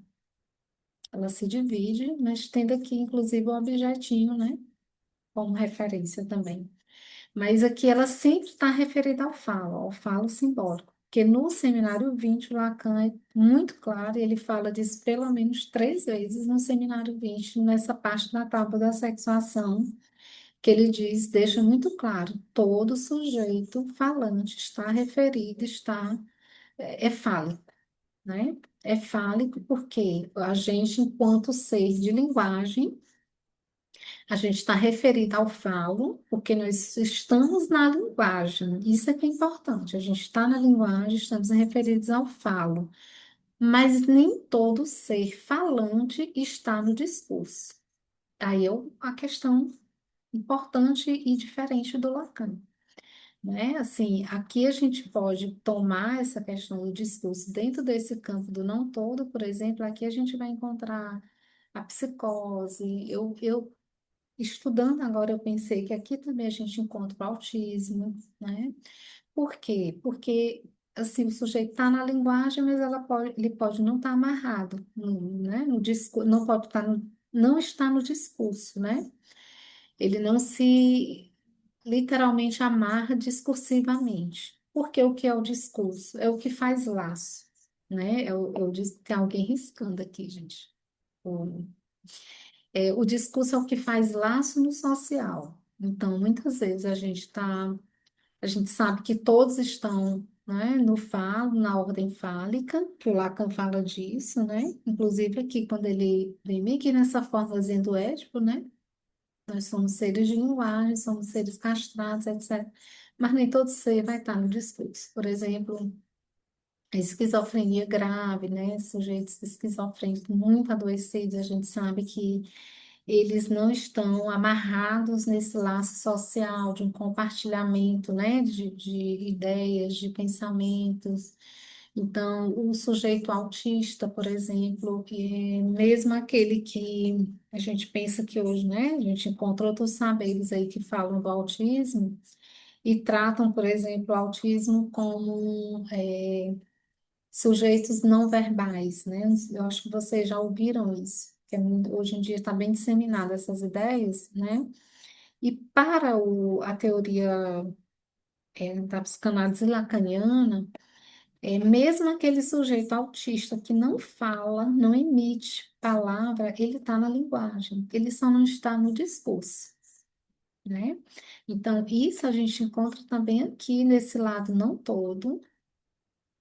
Ela se divide, mas tendo aqui, inclusive, o objetinho, né? Como referência também. Mas aqui ela sempre está referida ao falo simbólico. Porque no seminário 20 o Lacan é muito claro, e ele fala disso pelo menos 3 vezes no seminário 20 nessa parte da tábua da sexuação, que ele diz, deixa muito claro, todo sujeito falante está referido, é fálico, né? É fálico porque a gente, enquanto ser de linguagem, a gente está referido ao falo, porque nós estamos na linguagem. Isso é que é importante. A gente está na linguagem, estamos referidos ao falo. Mas nem todo ser falante está no discurso. Aí é a questão importante e diferente do Lacan, né? Assim, aqui a gente pode tomar essa questão do discurso dentro desse campo do não todo, por exemplo, aqui a gente vai encontrar a psicose. Eu estudando agora, eu pensei que aqui também a gente encontra o autismo, né? Por quê? Porque, assim, o sujeito está na linguagem, mas ele pode não estar amarrado, né? No discurso, não pode estar não está no discurso, né? Ele não se literalmente amarra discursivamente. Porque o que é o discurso? É o que faz laço, né? Tem alguém riscando aqui, gente. O discurso é o que faz laço no social. Então, muitas vezes a gente sabe que todos estão, né, no falo, na ordem fálica, que o Lacan fala disso, né? Inclusive aqui, quando ele vem meio que nessa formazinha do Édipo, né? Nós somos seres de linguagem, somos seres castrados, etc. Mas nem todo ser vai estar no discurso. Por exemplo, a esquizofrenia grave, né? Sujeitos esquizofrênicos muito adoecidos, a gente sabe que eles não estão amarrados nesse laço social de um compartilhamento, né? De ideias, de pensamentos. Então, o sujeito autista, por exemplo, mesmo aquele que a gente pensa que hoje, né? A gente encontra outros saberes aí que falam do autismo e tratam, por exemplo, o autismo como sujeitos não verbais, né? Eu acho que vocês já ouviram isso, que hoje em dia está bem disseminada essas ideias, né? E para a teoria da psicanálise lacaniana, mesmo aquele sujeito autista que não fala, não emite palavra, ele está na linguagem, ele só não está no discurso, né? Então, isso a gente encontra também aqui nesse lado não todo,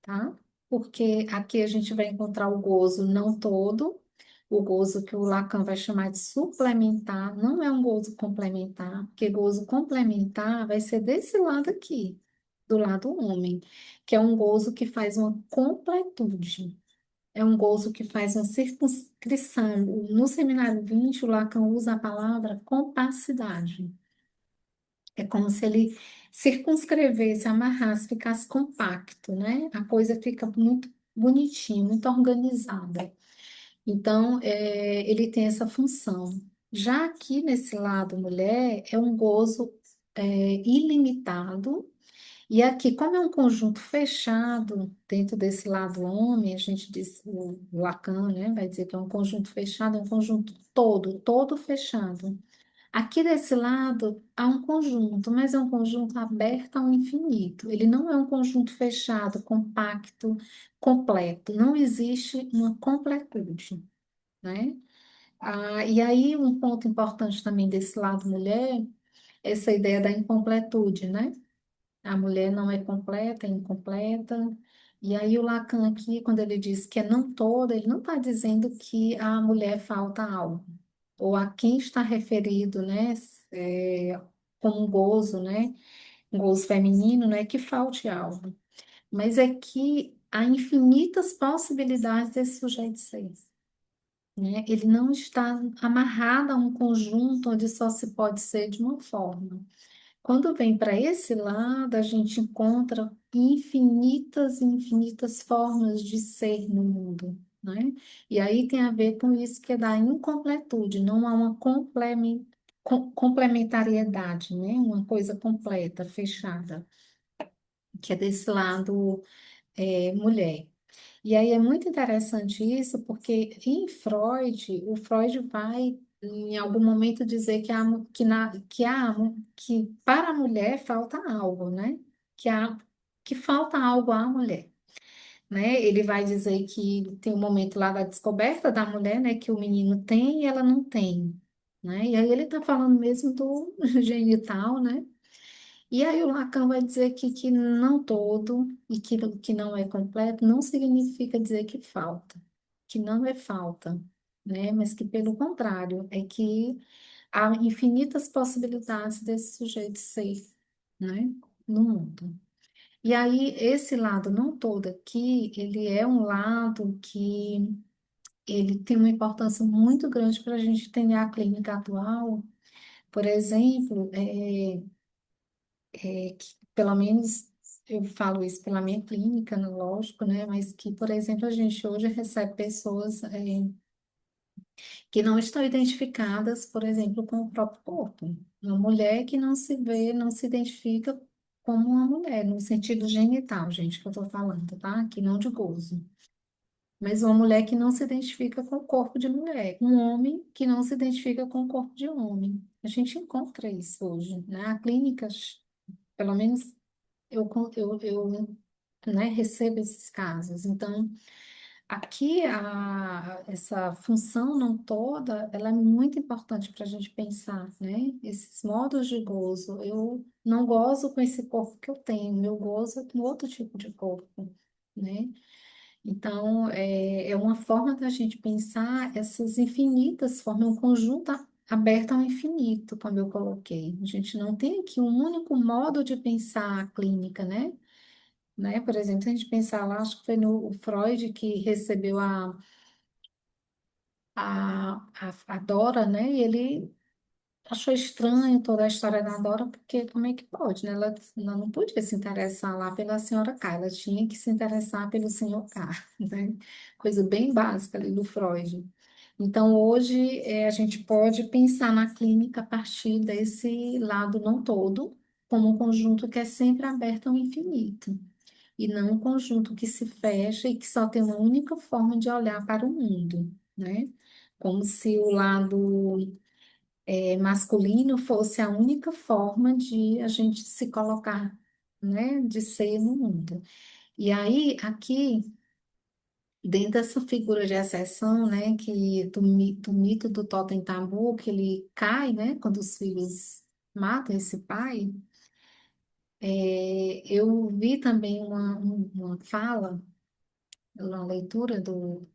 tá? Porque aqui a gente vai encontrar o gozo não todo, o gozo que o Lacan vai chamar de suplementar, não é um gozo complementar, porque gozo complementar vai ser desse lado aqui, do lado homem, que é um gozo que faz uma completude, é um gozo que faz uma circunscrição. No seminário 20 o Lacan usa a palavra compacidade. É como se ele circunscrevesse, amarrasse, ficasse compacto, né? A coisa fica muito bonitinha, muito organizada. Então, ele tem essa função. Já aqui nesse lado mulher, é um gozo ilimitado. E aqui, como é um conjunto fechado, dentro desse lado homem, a gente diz, o Lacan, né, vai dizer que é um conjunto fechado, é um conjunto todo, todo fechado. Aqui desse lado há um conjunto, mas é um conjunto aberto ao infinito. Ele não é um conjunto fechado, compacto, completo. Não existe uma completude, né? E aí um ponto importante também desse lado mulher, essa ideia da incompletude, né? A mulher não é completa, é incompleta. E aí o Lacan aqui, quando ele diz que é não toda, ele não está dizendo que a mulher falta algo ou a quem está referido, né, como um gozo, né, um gozo feminino, não é que falte algo, mas é que há infinitas possibilidades desse sujeito ser, né? Ele não está amarrado a um conjunto onde só se pode ser de uma forma. Quando vem para esse lado, a gente encontra infinitas e infinitas formas de ser no mundo, né? E aí tem a ver com isso que é da incompletude, não há uma complementariedade, né? Uma coisa completa, fechada, que é desse lado mulher. E aí é muito interessante isso, porque em Freud, o Freud vai em algum momento dizer que, que para a mulher falta algo, né? Que falta algo à mulher, né? Ele vai dizer que tem um momento lá da descoberta da mulher, né? Que o menino tem e ela não tem, né? E aí ele está falando mesmo do genital, né? E aí o Lacan vai dizer que não todo e que não é completo não significa dizer que falta, que não é falta, né? Mas que pelo contrário, é que há infinitas possibilidades desse sujeito ser, né? No mundo. E aí esse lado não todo aqui, ele é um lado que ele tem uma importância muito grande para a gente entender a clínica atual. Por exemplo, que pelo menos eu falo isso pela minha clínica, né, lógico, né? Mas que, por exemplo, a gente hoje recebe pessoas que não estão identificadas, por exemplo, com o próprio corpo. Uma mulher que não se vê, não se identifica como uma mulher, no sentido genital, gente, que eu tô falando, tá? Que não de gozo. Mas uma mulher que não se identifica com o corpo de mulher, um homem que não se identifica com o corpo de homem. A gente encontra isso hoje, né? A clínica, pelo menos eu, né, recebo esses casos. Então, Aqui, essa função não toda, ela é muito importante para a gente pensar, né? Esses modos de gozo. Eu não gozo com esse corpo que eu tenho, eu gozo com outro tipo de corpo, né? Então, é uma forma da gente pensar essas infinitas formas, um conjunto aberto ao infinito, como eu coloquei. A gente não tem aqui um único modo de pensar a clínica, né? Por exemplo, se a gente pensar lá, acho que foi no o Freud que recebeu a Dora, né? E ele achou estranho toda a história da Dora, porque como é que pode, né? Ela não podia se interessar lá pela senhora K, ela tinha que se interessar pelo senhor K, né? Coisa bem básica ali do Freud. Então, hoje, a gente pode pensar na clínica a partir desse lado não todo, como um conjunto que é sempre aberto ao infinito, e não um conjunto que se fecha e que só tem uma única forma de olhar para o mundo, né? Como se o lado masculino fosse a única forma de a gente se colocar, né, de ser no mundo. E aí, aqui, dentro dessa figura de exceção, né, que do mito do totem tabu, que ele cai, né, quando os filhos matam esse pai, eu vi também uma fala, uma leitura do.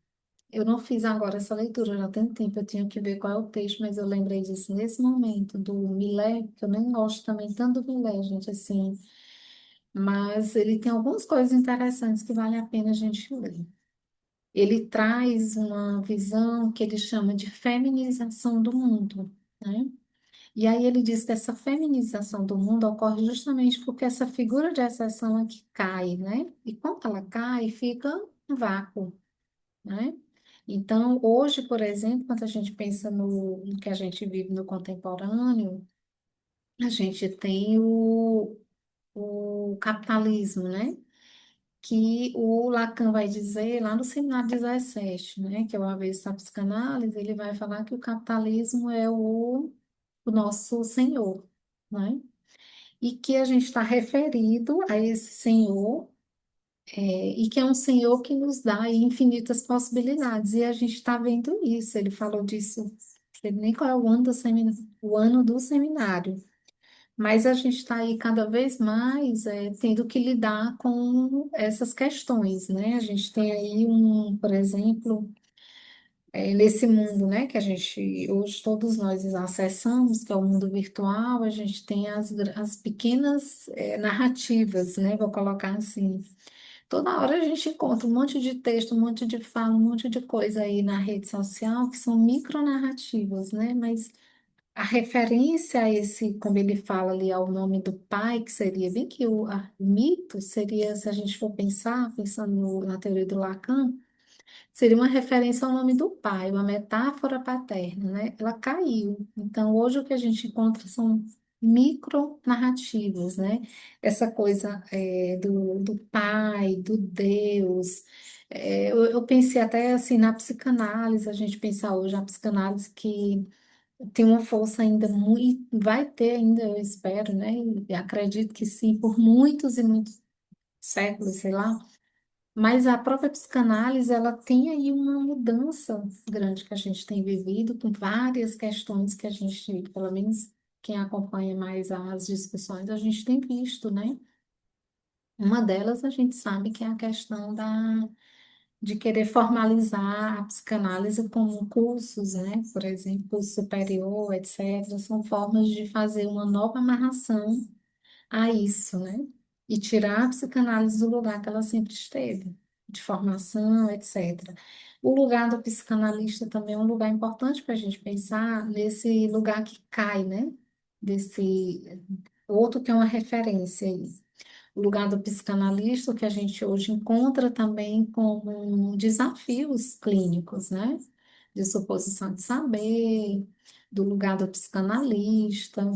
Eu não fiz agora essa leitura, já tem tempo, eu tinha que ver qual é o texto, mas eu lembrei disso nesse momento, do Millet, que eu nem gosto também tanto do Millet, gente, assim, mas ele tem algumas coisas interessantes que vale a pena a gente ler. Ele traz uma visão que ele chama de feminização do mundo, né? E aí ele diz que essa feminização do mundo ocorre justamente porque essa figura de exceção é que cai, né? E quando ela cai, fica um vácuo, né? Então, hoje, por exemplo, quando a gente pensa no que a gente vive no contemporâneo, a gente tem o capitalismo, né? Que o Lacan vai dizer lá no seminário 17, né? Que é o Avesso da Psicanálise, ele vai falar que o capitalismo é o nosso senhor, né? E que a gente está referido a esse senhor e que é um Senhor que nos dá aí infinitas possibilidades. E a gente está vendo isso. Ele falou disso, não sei nem qual é o ano o ano do seminário. Mas a gente está aí cada vez mais tendo que lidar com essas questões, né? A gente tem aí por exemplo, nesse mundo, né, que a gente, hoje todos nós acessamos, que é o mundo virtual, a gente tem as pequenas narrativas, né? Vou colocar assim. Toda hora a gente encontra um monte de texto, um monte de fala, um monte de coisa aí na rede social que são micronarrativas, né? Mas a referência a esse, como ele fala ali, ao nome do pai, que seria bem que o mito seria, se a gente for pensar, pensando na teoria do Lacan, seria uma referência ao nome do pai, uma metáfora paterna, né? Ela caiu. Então, hoje o que a gente encontra são micronarrativas, né? Essa coisa do pai, do Deus. Eu pensei até assim na psicanálise, a gente pensa hoje a psicanálise que tem uma força ainda muito, vai ter ainda, eu espero, né? E acredito que sim, por muitos e muitos séculos, sei lá. Mas a própria psicanálise, ela tem aí uma mudança grande que a gente tem vivido, com várias questões que a gente, pelo menos quem acompanha mais as discussões, a gente tem visto, né? Uma delas a gente sabe que é a questão de querer formalizar a psicanálise como cursos, né? Por exemplo, curso superior, etc. São formas de fazer uma nova amarração a isso, né? E tirar a psicanálise do lugar que ela sempre esteve, de formação, etc. O lugar do psicanalista também é um lugar importante para a gente pensar nesse lugar que cai, né? Desse outro que é uma referência aí. O lugar do psicanalista, o que a gente hoje encontra também como desafios clínicos, né? De suposição de saber, do lugar do psicanalista,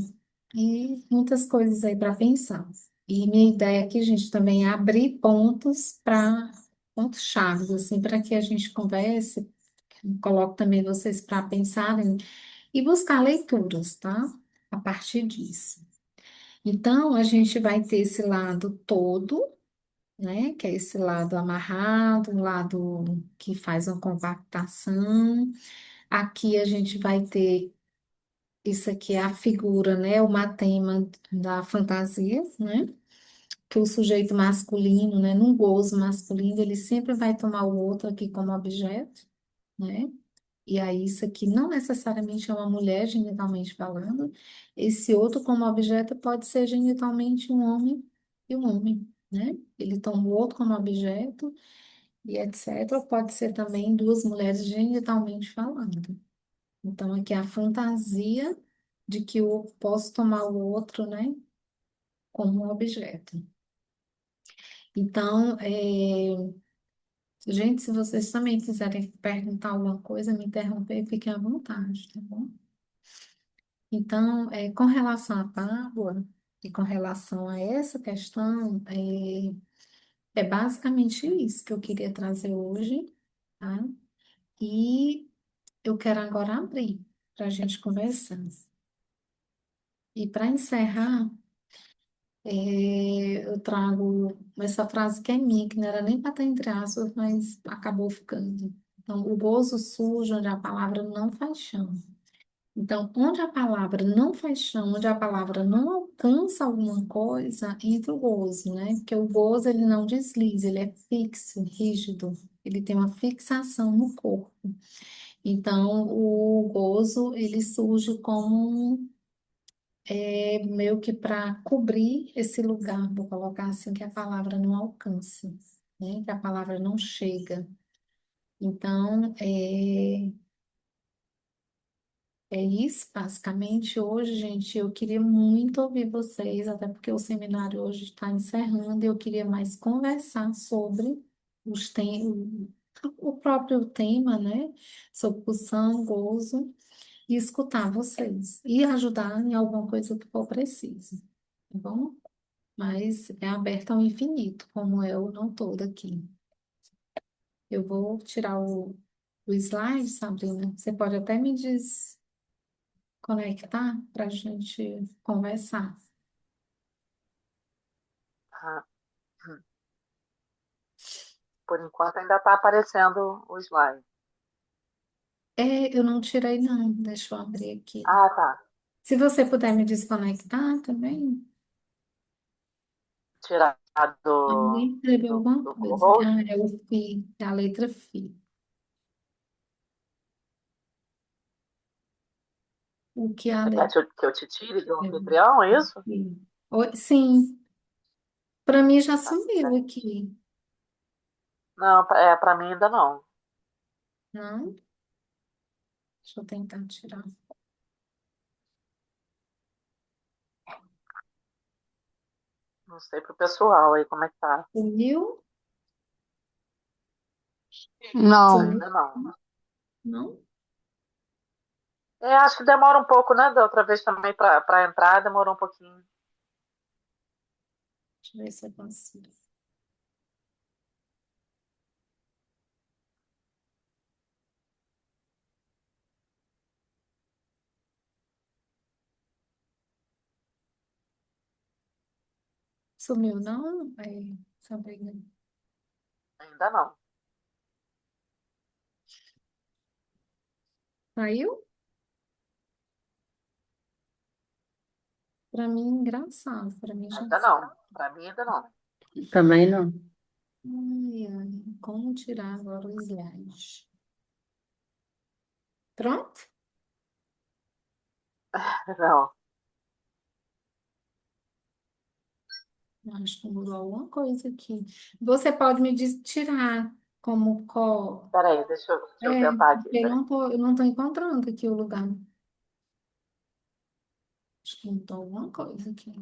e muitas coisas aí para pensar. E minha ideia aqui, gente, também é abrir pontos para pontos chaves, assim, para que a gente converse, coloque também vocês para pensarem e buscar leituras, tá? A partir disso. Então, a gente vai ter esse lado todo, né? Que é esse lado amarrado, um lado que faz uma compactação. Aqui a gente vai ter isso aqui é a figura, né? O matema da fantasia, né? Que o sujeito masculino, né? Num gozo masculino, ele sempre vai tomar o outro aqui como objeto, né? E aí, isso aqui não necessariamente é uma mulher, genitalmente falando. Esse outro, como objeto, pode ser genitalmente um homem e um homem, né? Ele toma o outro como objeto e etc. Ou pode ser também duas mulheres genitalmente falando. Então, aqui é a fantasia de que eu posso tomar o outro, né, como um objeto. Então, gente, se vocês também quiserem perguntar alguma coisa, me interromper, fiquem à vontade, tá bom? Então, com relação à tábua e com relação a essa questão, é basicamente isso que eu queria trazer hoje, tá? E eu quero agora abrir para a gente conversar. E para encerrar, eu trago essa frase que é minha, que não era nem para estar entre aspas, mas acabou ficando. Então, o gozo surge onde a palavra não faz chão. Então, onde a palavra não faz chão, onde a palavra não alcança alguma coisa, entra o gozo, né? Porque o gozo, ele não desliza, ele é fixo, rígido, ele tem uma fixação no corpo. Então, o gozo, ele surge como meio que para cobrir esse lugar, vou colocar assim, que a palavra não alcance, né? Que a palavra não chega. Então, é isso, basicamente. Hoje, gente, eu queria muito ouvir vocês, até porque o seminário hoje está encerrando e eu queria mais conversar sobre o próprio tema, né? Sobre pulsão, gozo, e escutar vocês e ajudar em alguma coisa que for preciso, tá bom? Mas é aberto ao infinito, como é o não todo aqui. Eu vou tirar o slide, Sabrina. Você pode até me desconectar para a gente conversar. Ah, por enquanto ainda está aparecendo o slide. Eu não tirei, não. Deixa eu abrir aqui. Ah, tá. Se você puder me desconectar também. Tirar Alguém escreveu alguma do coisa aqui. co-host. Ah, é o FI, é a letra FI. O que a Você quer letra que eu te tire do escreveu? anfitrião, é isso? Sim. Sim, para mim já Tá. sumiu aqui. Não, para mim ainda não. Não? Deixa eu tentar tirar. Não sei pro pessoal aí como é que tá. Sumiu? Não, Sumiu? Ainda não. Não? Acho que demora um pouco, né? Da outra vez também para entrar, demorou um pouquinho. Deixa eu ver se eu consigo. Sumiu, não? Sabrina. Ainda não. Saiu? Para mim, engraçado. Para mim, já. Ainda não. Para mim ainda não. também não. Ai, ai. Como tirar agora o slide? Pronto? Não. Acho que mudou alguma coisa aqui. Você pode me tirar como Peraí, deixa eu tentar aqui. Peraí. eu não tô encontrando aqui o lugar. Acho que mudou alguma coisa aqui.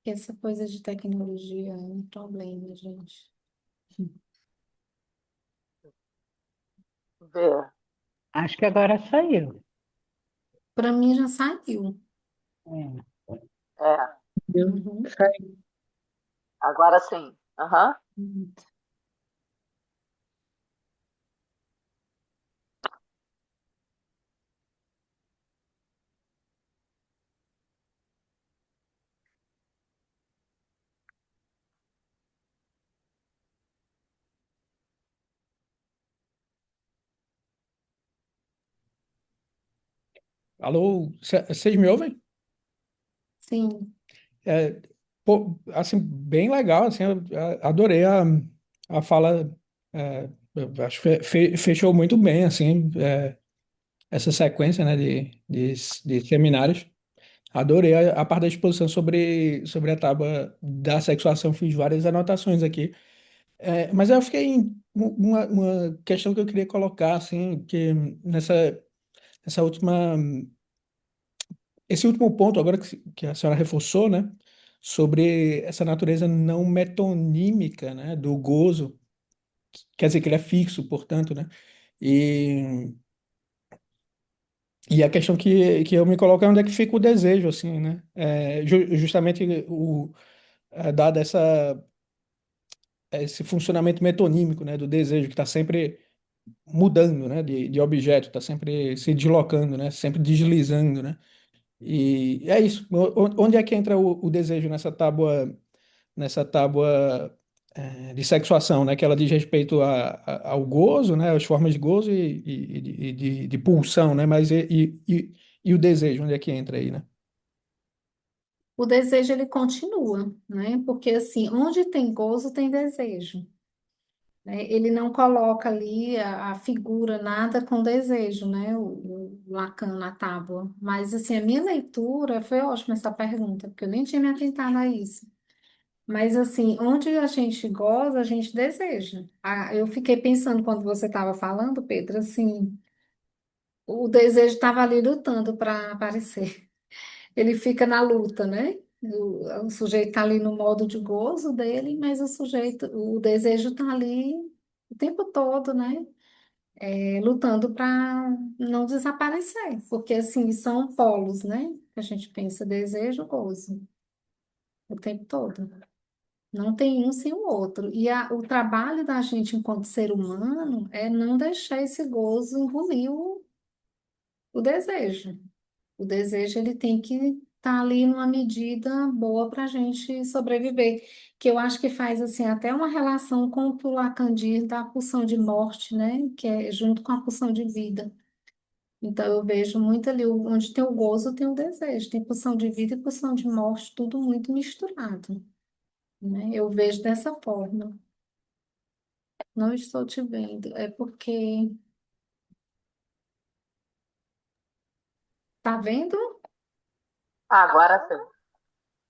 Essa coisa de tecnologia é um problema, gente. Ver. Acho que agora saiu. Para mim já saiu. É, É. viu? Uhum. Saiu. Agora sim. Aham. Uhum. Alô, vocês me ouvem? Sim. É, pô, assim, bem legal, assim, eu adorei a fala, eu acho que fechou muito bem, assim, essa sequência, né, de seminários. Adorei a parte da exposição sobre a tábua da sexuação, fiz várias anotações aqui. Mas eu fiquei em uma questão que eu queria colocar, assim, que nessa última esse último ponto, agora que a senhora reforçou, né, sobre essa natureza não metonímica, né, do gozo, quer dizer que ele é fixo, portanto, né, e, e a questão que eu me coloco é onde é que fica o desejo, assim, né, justamente dada esse funcionamento metonímico, né, do desejo, que está sempre mudando, né, de objeto, está sempre se deslocando, né, sempre deslizando, né, e é isso. Onde é que entra o desejo nessa tábua de sexuação, né? Que ela diz respeito ao gozo, né? As formas de gozo e de pulsão, né? Mas e o desejo, onde é que entra aí, né? O desejo ele continua, né? Porque assim, onde tem gozo tem desejo, né? Ele não coloca ali a figura nada com desejo, né? O Lacan na tábua. Mas assim, a minha leitura foi ótima essa pergunta, porque eu nem tinha me atentado a isso. Mas assim, onde a gente goza, a gente deseja. Eu fiquei pensando quando você estava falando, Pedro, assim, o desejo estava ali lutando para aparecer. Ele fica na luta, né? O sujeito está ali no modo de gozo dele, mas o desejo está ali o tempo todo, né? Lutando para não desaparecer, porque assim são polos, né? Que a gente pensa desejo, gozo, o tempo todo. Não tem um sem o outro. E o trabalho da gente enquanto ser humano é não deixar esse gozo engolir o desejo. O desejo ele tem que estar ali numa medida boa para a gente sobreviver, que eu acho que faz assim até uma relação com o que o Lacan diz da pulsão de morte, né? Que é junto com a pulsão de vida. Então eu vejo muito ali onde tem o gozo, tem o desejo, tem pulsão de vida e pulsão de morte, tudo muito misturado, né? Eu vejo dessa forma. Não estou te vendo, é porque tá vendo? Agora sim,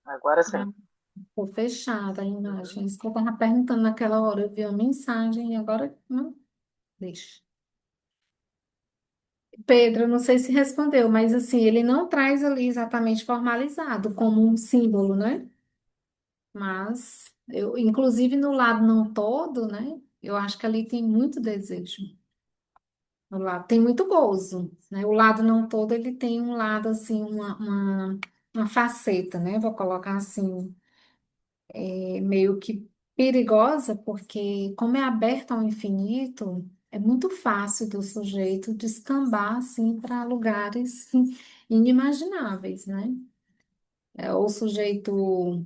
agora sim. Ah, ficou fechada a imagem. Isso que eu estava perguntando naquela hora. Eu vi a mensagem e agora não deixa. Pedro, eu não sei se respondeu, mas assim, ele não traz ali exatamente formalizado como um símbolo, né? Mas eu, inclusive no lado não todo, né? Eu acho que ali tem muito desejo. No lado tem muito gozo, né? O lado não todo, ele tem um lado assim, uma faceta, né? Vou colocar assim, meio que perigosa, porque como é aberto ao infinito, é muito fácil do sujeito descambar assim para lugares inimagináveis, né? Ou o sujeito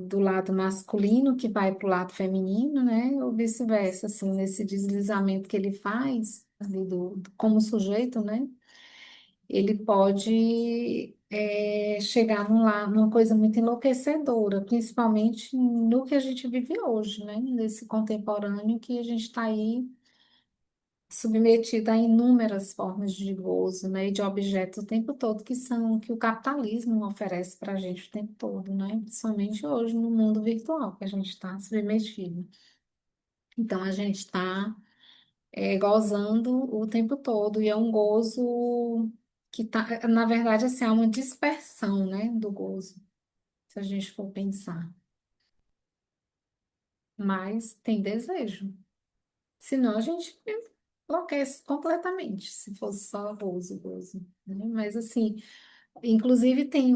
do lado masculino que vai para o lado feminino, né? Ou vice-versa, assim, nesse deslizamento que ele faz ali como sujeito, né? Ele pode chegar numa coisa muito enlouquecedora, principalmente no que a gente vive hoje, né? Nesse contemporâneo que a gente está aí submetido a inúmeras formas de gozo, né? E de objetos o tempo todo que o capitalismo oferece para a gente o tempo todo, né? Principalmente hoje no mundo virtual que a gente está submetido. Então a gente está gozando o tempo todo, e é um gozo que tá, na verdade, assim, é uma dispersão, né, do gozo, se a gente for pensar. Mas tem desejo. Senão a gente enlouquece completamente, se fosse só gozo, gozo, né? Mas assim, inclusive tem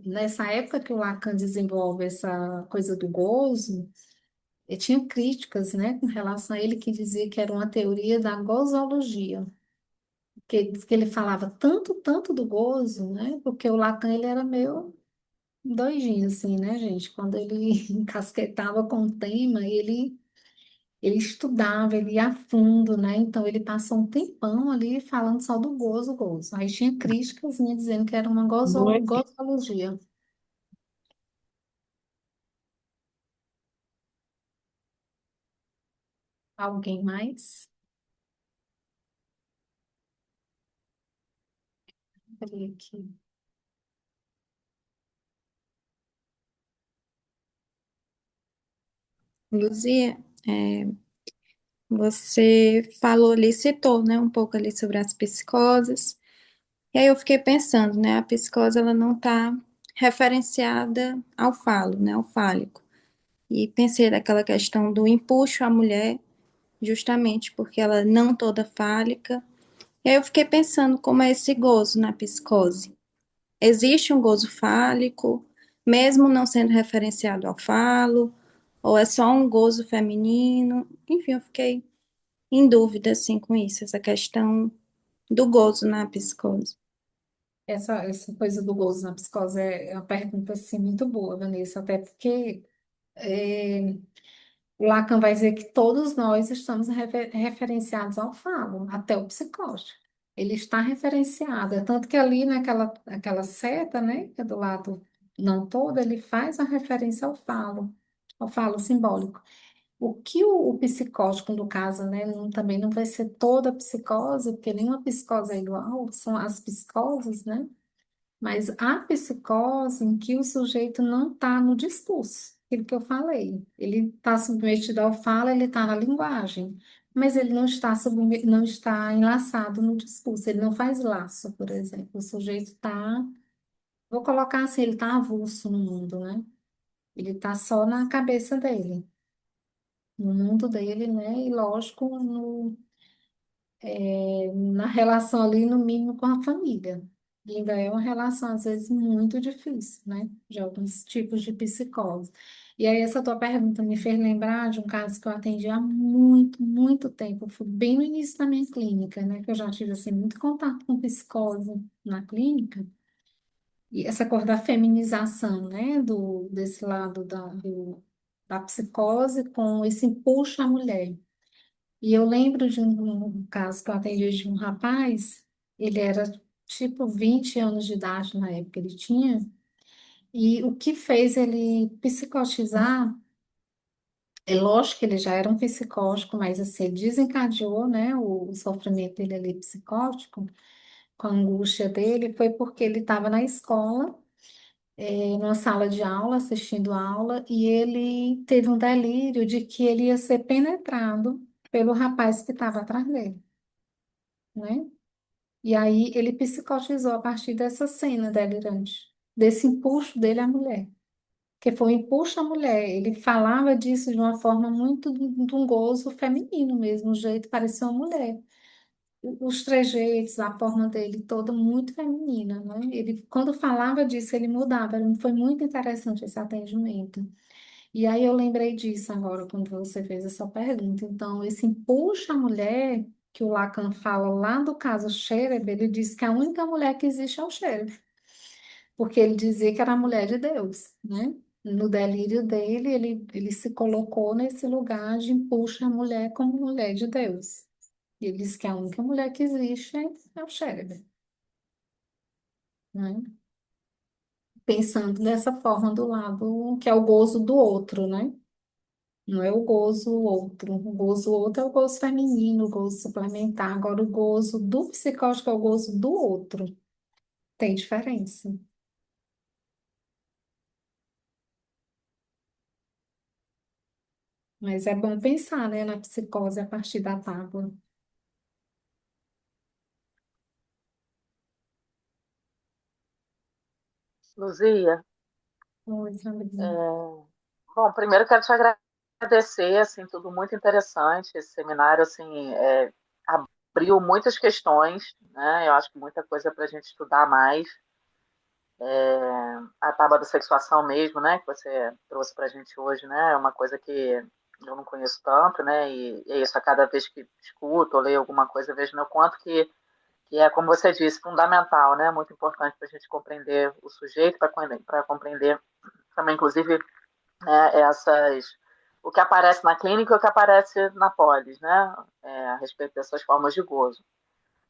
nessa época que o Lacan desenvolve essa coisa do gozo, tinha críticas, né, com relação a ele que dizia que era uma teoria da gozologia. Que diz que ele falava tanto, tanto do gozo, né? Porque o Lacan, ele era meio doidinho, assim, né, gente? Quando ele encasquetava com o tema, ele Ele estudava, ele ia a fundo, né? Então ele passou um tempão ali falando só do gozo, gozo. Aí tinha críticas, né, dizendo que era uma Dois. gozologia. Alguém mais? Peraí aqui. Luzia, você falou ali, citou, né, um pouco ali sobre as psicoses. E aí eu fiquei pensando, né, a psicose ela não está referenciada ao falo, né, ao fálico. E pensei naquela questão do empuxo à mulher, justamente porque ela não toda fálica. E aí eu fiquei pensando como é esse gozo na psicose. Existe um gozo fálico, mesmo não sendo referenciado ao falo, ou é só um gozo feminino? Enfim, eu fiquei em dúvida assim com isso, essa questão do gozo na psicose. Essa coisa do gozo na psicose é uma pergunta assim, muito boa, Vanessa, até porque o Lacan vai dizer que todos nós estamos referenciados ao falo, até o psicótico. Ele está referenciado, é tanto que ali aquela seta, né, que é do lado não todo, ele faz a referência ao falo simbólico. O que o psicótico, no caso, né, também não vai ser toda a psicose, porque nenhuma psicose é igual, são as psicoses, né? Mas há psicose em que o sujeito não está no discurso, aquilo que eu falei. Ele está submetido ao fala, ele está na linguagem, mas ele não está, não está enlaçado no discurso, ele não faz laço, por exemplo. O sujeito está, vou colocar assim, ele está avulso no mundo, né? Ele está só na cabeça dele, no mundo dele, né? E lógico, na relação ali, no mínimo, com a família. E ainda é uma relação, às vezes, muito difícil, né? De alguns tipos de psicose. E aí, essa tua pergunta me fez lembrar de um caso que eu atendi há muito, muito tempo. Foi bem no início da minha clínica, né? Que eu já tive, assim, muito contato com psicose na clínica. E essa coisa da feminização, né? Desse lado da psicose com esse empuxo à mulher. E eu lembro de um caso que eu atendi de um rapaz, ele era tipo 20 anos de idade na época ele tinha, e o que fez ele psicotizar, é lógico que ele já era um psicótico, mas assim, ele desencadeou, né, o sofrimento dele ali psicótico, com a angústia dele, foi porque ele estava na escola, numa sala de aula, assistindo aula, e ele teve um delírio de que ele ia ser penetrado pelo rapaz que estava atrás dele, né? E aí ele psicotizou a partir dessa cena delirante, desse empuxo dele à mulher, que foi um empuxo à mulher. Ele falava disso de uma forma muito de um gozo feminino mesmo, o jeito parecia uma mulher. Os trejeitos, a forma dele toda muito feminina, né? Ele, quando falava disso, ele mudava. Foi muito interessante esse atendimento. E aí eu lembrei disso agora, quando você fez essa pergunta. Então, esse empuxo à mulher, que o Lacan fala lá do caso Chereb, ele diz que a única mulher que existe é o Chereb, porque ele dizia que era a mulher de Deus, né? No delírio dele, ele se colocou nesse lugar de empuxo à mulher como mulher de Deus. E ele diz que a única mulher que existe é o Chereb, né? Pensando dessa forma do lado que é o gozo do outro, né? Não é o gozo outro. O gozo outro é o gozo feminino, o gozo suplementar. Agora, o gozo do psicótico é o gozo do outro. Tem diferença. Mas é bom pensar, né, na psicose a partir da tábua. Luzia, Oi, Sandrinha. é, bom, primeiro quero te agradecer, assim, tudo muito interessante. Esse seminário, assim, abriu muitas questões, né? Eu acho que muita coisa para a gente estudar mais. A tábua da sexuação mesmo, né? Que você trouxe para a gente hoje, né? É uma coisa que eu não conheço tanto, né? E é isso, a cada vez que escuto ou leio alguma coisa, vejo no quanto que é, como você disse, fundamental, né? Muito importante para a gente compreender o sujeito, para compreender também, inclusive, né, essas o que aparece na clínica e o que aparece na polis, né? A respeito dessas formas de gozo.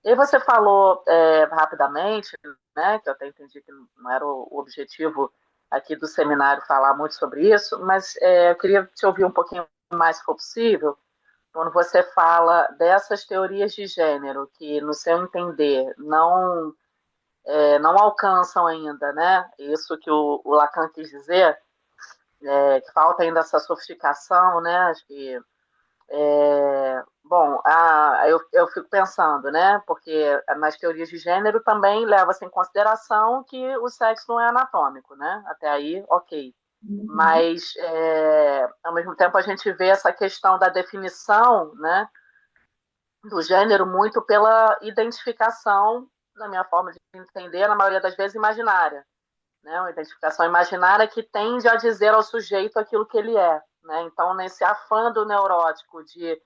E aí você falou rapidamente, né, que eu até entendi que não era o objetivo aqui do seminário falar muito sobre isso, mas eu queria te ouvir um pouquinho mais, se for possível, quando você fala dessas teorias de gênero que, no seu entender, não alcançam ainda, né? Isso que o Lacan quis dizer, que falta ainda essa sofisticação, né? Acho que bom, eu fico pensando, né? Porque nas teorias de gênero também leva-se em consideração que o sexo não é anatômico, né? Até aí, ok. Uhum. Mas, ao mesmo tempo, a gente vê essa questão da definição, né, do gênero muito pela identificação, na minha forma de entender, na maioria das vezes, imaginária. Né? Uma identificação imaginária que tende a dizer ao sujeito aquilo que ele é. Né? Então, nesse afã do neurótico de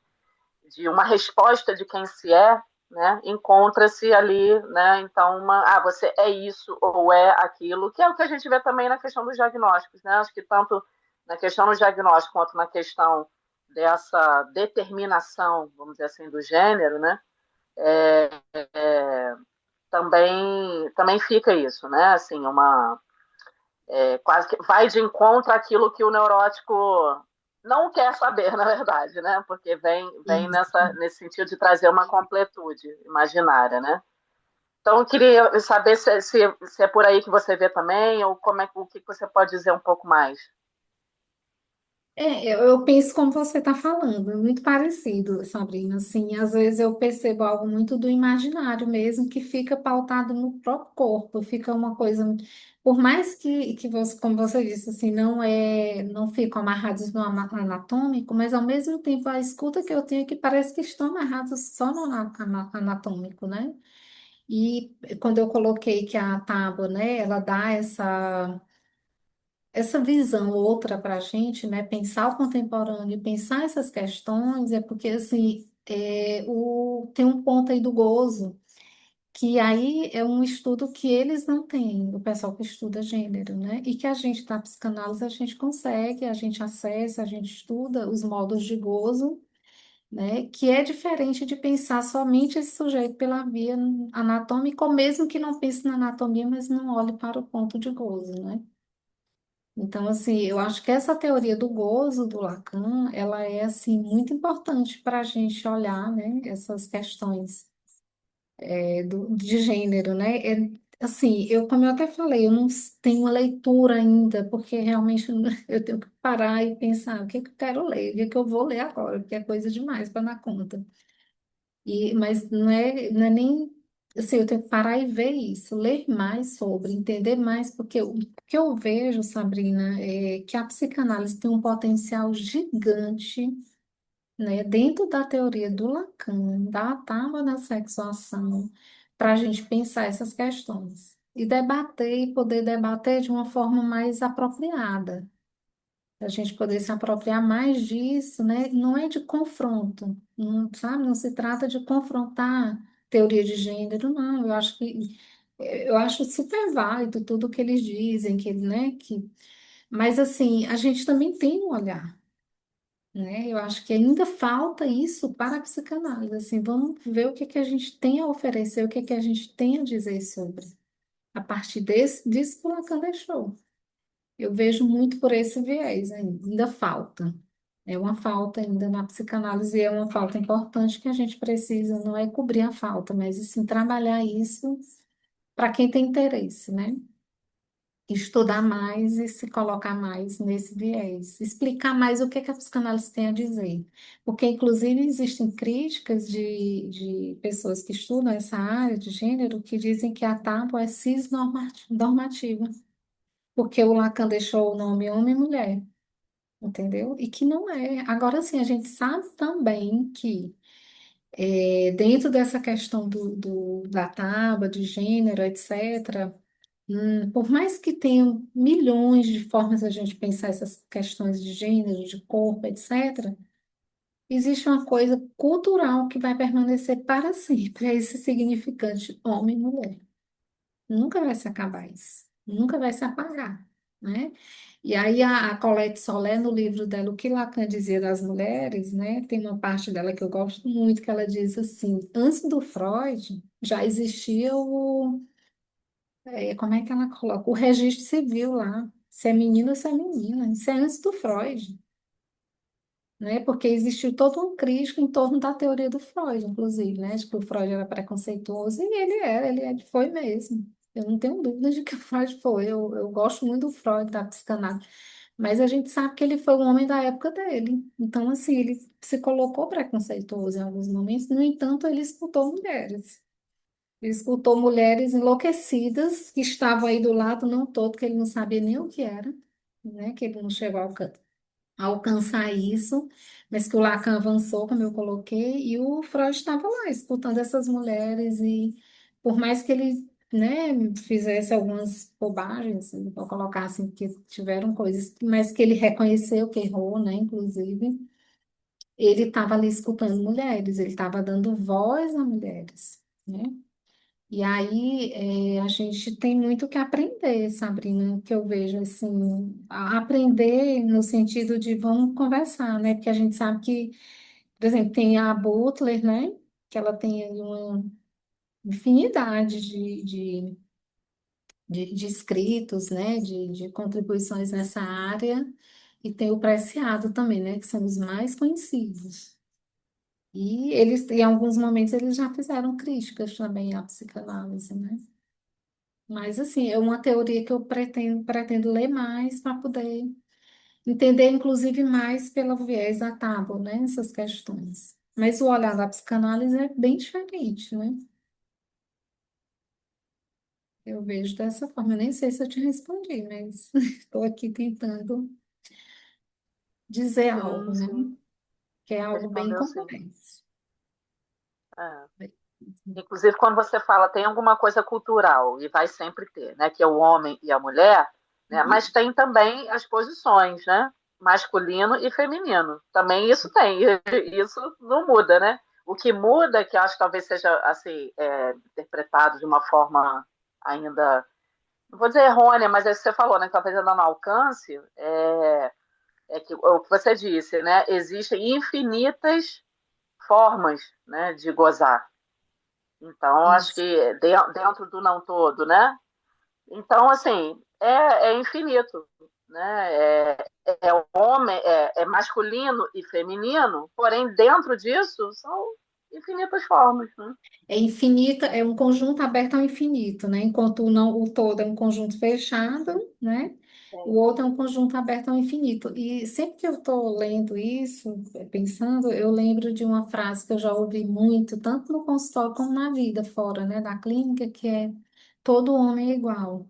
uma resposta de quem se é, né, encontra-se ali, né, então você é isso ou é aquilo, que é o que a gente vê também na questão dos diagnósticos, né, acho que tanto na questão do diagnóstico quanto na questão dessa determinação, vamos dizer assim, do gênero, né, é, é, também fica isso, né, assim, quase que vai de encontro àquilo que o neurótico não quer saber, na verdade, né? Porque vem Isso. nesse sentido de trazer uma completude imaginária, né? Então, eu queria saber se é por aí que você vê também, ou o que você pode dizer um pouco mais. Eu penso como você está falando, é muito parecido, Sabrina. Assim, às vezes eu percebo algo muito do imaginário mesmo, que fica pautado no próprio corpo, fica uma coisa, por mais que você, como você disse, assim, não ficam amarrados no anatômico, mas ao mesmo tempo a escuta que eu tenho é que parece que estão amarrados só no anatômico, né? E quando eu coloquei que a tábua, né, ela dá essa visão outra para a gente, né? Pensar o contemporâneo, pensar essas questões, é porque assim tem um ponto aí do gozo, que aí é um estudo que eles não têm, o pessoal que estuda gênero, né? E que a gente da psicanálise a gente consegue, a gente acessa, a gente estuda os modos de gozo, né? Que é diferente de pensar somente esse sujeito pela via anatômica, ou mesmo que não pense na anatomia, mas não olhe para o ponto de gozo, né? Então, assim, eu acho que essa teoria do gozo do Lacan, ela é, assim, muito importante para a gente olhar, né, essas questões de gênero, né? Assim, como eu até falei, eu não tenho uma leitura ainda, porque realmente eu tenho que parar e pensar o que que eu quero ler, o que que eu vou ler agora, porque é coisa demais para dar conta. Mas não é nem assim, eu tenho que parar e ver isso, ler mais sobre, entender mais, porque o que eu vejo, Sabrina, é que a psicanálise tem um potencial gigante, né, dentro da teoria do Lacan, da tábua da sexuação, para a gente pensar essas questões e debater e poder debater de uma forma mais apropriada a gente poder se apropriar mais disso, né? Não é de confronto, não, sabe? Não se trata de confrontar teoria de gênero, não. Eu acho super válido tudo que eles dizem, mas assim, a gente também tem um olhar, né? Eu acho que ainda falta isso para a psicanálise, assim, vamos ver o que que a gente tem a oferecer, o que que a gente tem a dizer sobre. A partir disso que o Lacan deixou. Eu vejo muito por esse viés ainda falta. É uma falta ainda na psicanálise, é uma falta importante que a gente precisa, não é cobrir a falta, mas sim trabalhar isso para quem tem interesse, né? Estudar mais e se colocar mais nesse viés, explicar mais o que que a psicanálise tem a dizer. Porque, inclusive, existem críticas de pessoas que estudam essa área de gênero que dizem que a tábua é cisnormativa, porque o Lacan deixou o nome homem e mulher. Entendeu? E que não é. Agora sim, a gente sabe também que dentro dessa questão da tábua, de gênero, etc., por mais que tenham milhões de formas de a gente pensar essas questões de gênero, de corpo, etc., existe uma coisa cultural que vai permanecer para sempre, é esse significante homem e mulher. Nunca vai se acabar isso, nunca vai se apagar. né? E aí a Colette Solé, no livro dela, O que Lacan dizia das mulheres, né? Tem uma parte dela que eu gosto muito, que ela diz assim, antes do Freud, já existia como é que ela coloca? O registro civil lá, se é menino ou se é menina, isso é antes do Freud, né? Porque existiu todo um crítico em torno da teoria do Freud, inclusive, né? De que o Freud era preconceituoso, e ele foi mesmo. Eu não tenho dúvida de que o Freud foi. Eu gosto muito do Freud, da psicanálise. Mas a gente sabe que ele foi um homem da época dele. Então, assim, ele se colocou preconceituoso em alguns momentos, no entanto, ele escutou mulheres. Ele escutou mulheres enlouquecidas que estavam aí do lado, não todo, que ele não sabia nem o que era, né? Que ele não chegou a alcançar isso, mas que o Lacan avançou, como eu coloquei, e o Freud estava lá escutando essas mulheres e por mais que ele, né, fizesse algumas bobagens, vou colocar assim, que tiveram coisas, mas que ele reconheceu que errou, né, inclusive, ele estava ali escutando mulheres, ele estava dando voz a mulheres, né? E aí, a gente tem muito que aprender, Sabrina, que eu vejo assim, aprender no sentido de vamos conversar, né? Porque a gente sabe que, por exemplo, tem a Butler, né? Que ela tem aí uma infinidade de escritos, né? De contribuições nessa área, e tem o Preciado também, né? Que são os mais conhecidos. E eles, em alguns momentos, eles já fizeram críticas também à psicanálise, né? Mas, assim, é uma teoria que eu pretendo ler mais para poder entender, inclusive, mais pelo viés da tábua, né, essas questões. Mas o olhar da psicanálise é bem diferente, né? Eu vejo dessa forma. Eu nem sei se eu te respondi, mas estou aqui tentando dizer algo, Sim, né? sim, Que é algo bem respondeu sim. complexo. É. Inclusive, quando você fala tem alguma coisa cultural, e vai sempre ter, né? Que é o homem e a mulher, né? Uhum. Mas tem também as posições, né? Masculino e feminino. Também isso tem, isso não muda, né? O que muda, que eu acho que talvez seja assim, interpretado de uma forma ainda, não vou dizer errônea, mas é isso que você falou, né? Que talvez ainda não alcance, é que o que você disse, né? Existem infinitas formas, né, de gozar. Então, acho Isso. que dentro do não todo, né? Então, assim, é infinito, né? É homem, é masculino e feminino, porém, dentro disso, são infinitas formas, né? É infinita, é um conjunto aberto ao infinito, né? Enquanto o não, o todo é um conjunto fechado, né? O Sim. outro é um conjunto aberto ao infinito. E sempre que eu estou lendo isso, pensando, eu lembro de uma frase que eu já ouvi muito, tanto no consultório como na vida fora, né, da clínica, que é todo homem é igual.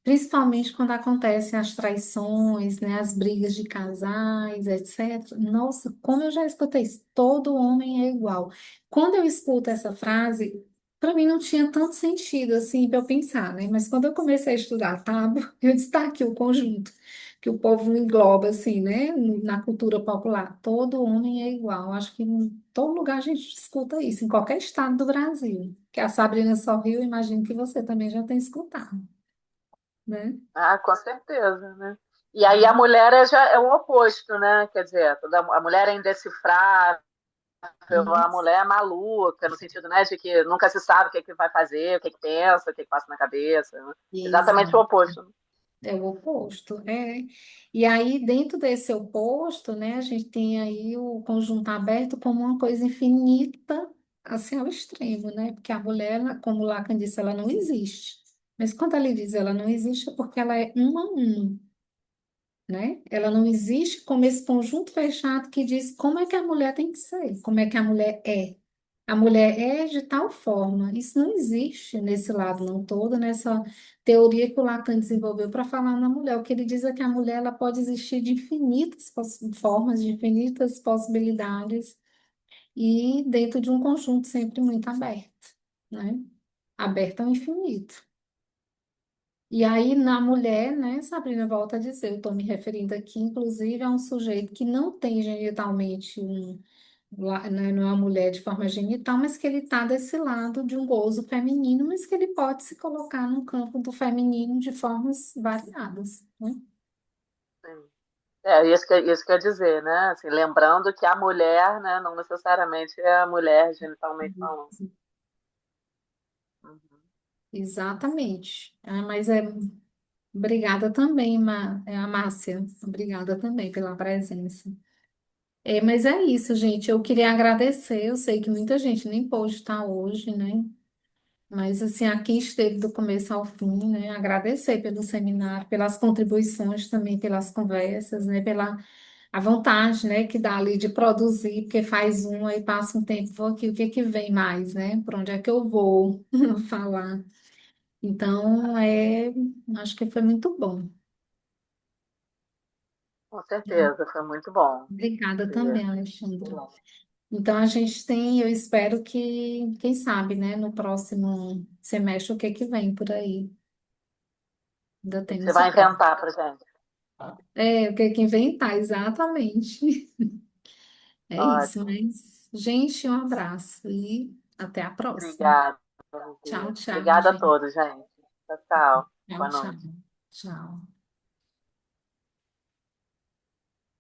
Principalmente quando acontecem as traições, né, as brigas de casais, etc. Nossa, como eu já escutei isso, todo homem é igual. Quando eu escuto essa frase, para mim não tinha tanto sentido assim para eu pensar, né? Mas quando eu comecei a estudar tábua, eu destaquei o conjunto que o povo engloba assim, né, na cultura popular. Todo homem é igual. Acho que em todo lugar a gente escuta isso, em qualquer estado do Brasil. Que a Sabrina sorriu, imagino que você também já tenha escutado, né? Ah, com certeza, né? E aí a mulher já é o oposto, né? Quer dizer, a mulher é indecifrável, a Isso, mulher é maluca, no sentido, né, de que nunca se sabe o que, que vai fazer, o que, que pensa, o que, que passa na cabeça, né? Exatamente o exato. oposto. É o oposto, é. E aí, dentro desse oposto, né, a gente tem aí o conjunto aberto como uma coisa infinita, assim, ao extremo, né? Porque a mulher, como Lacan disse, ela não existe. Mas quando ele diz ela não existe, é porque ela é uma a uma, né? Ela não existe como esse conjunto fechado que diz como é que a mulher tem que ser, como é que a mulher é. A mulher é de tal forma. Isso não existe nesse lado não todo, nessa teoria que o Lacan desenvolveu para falar na mulher. O que ele diz é que a mulher ela pode existir de infinitas formas, de infinitas possibilidades e dentro de um conjunto sempre muito aberto, né? Aberto ao infinito. E aí, na mulher, né, Sabrina volta a dizer, eu estou me referindo aqui, inclusive, a um sujeito que não tem genitalmente né, não é uma mulher de forma genital, mas que ele está desse lado de um gozo feminino, mas que ele pode se colocar no campo do feminino de formas variadas, né? Sim. Isso quer dizer, né? Assim, lembrando que a mulher, né, não necessariamente é a mulher genitalmente falando. Uhum. Exatamente. Ah, mas obrigada também, a Márcia. Obrigada também pela presença. Mas é isso, gente. Eu queria agradecer. Eu sei que muita gente nem pôde estar hoje, né? Mas assim, aqui esteve do começo ao fim, né? Agradecer pelo seminário, pelas contribuições também, pelas conversas, né? Pela a vontade, né? Que dá ali de produzir, porque faz um, aí passa um tempo, vou aqui, o que que vem mais, né? Por onde é que eu vou falar? Então, acho que foi muito bom. Com certeza, foi muito bom. Obrigada Foi também, muito Alexandra. bom. Então, a gente tem, eu espero que, quem sabe, né? No próximo semestre, o que que vem por aí? Ainda O que temos você vai surpresa. inventar pra gente? O que que inventar, exatamente. É isso, Ótimo. mas, gente, um abraço e até a próxima. Obrigada, Tchau, Luzia. tchau, Obrigada a gente. todos, gente. Tchau, tchau. Tchau, Boa tchau. noite. Tchau.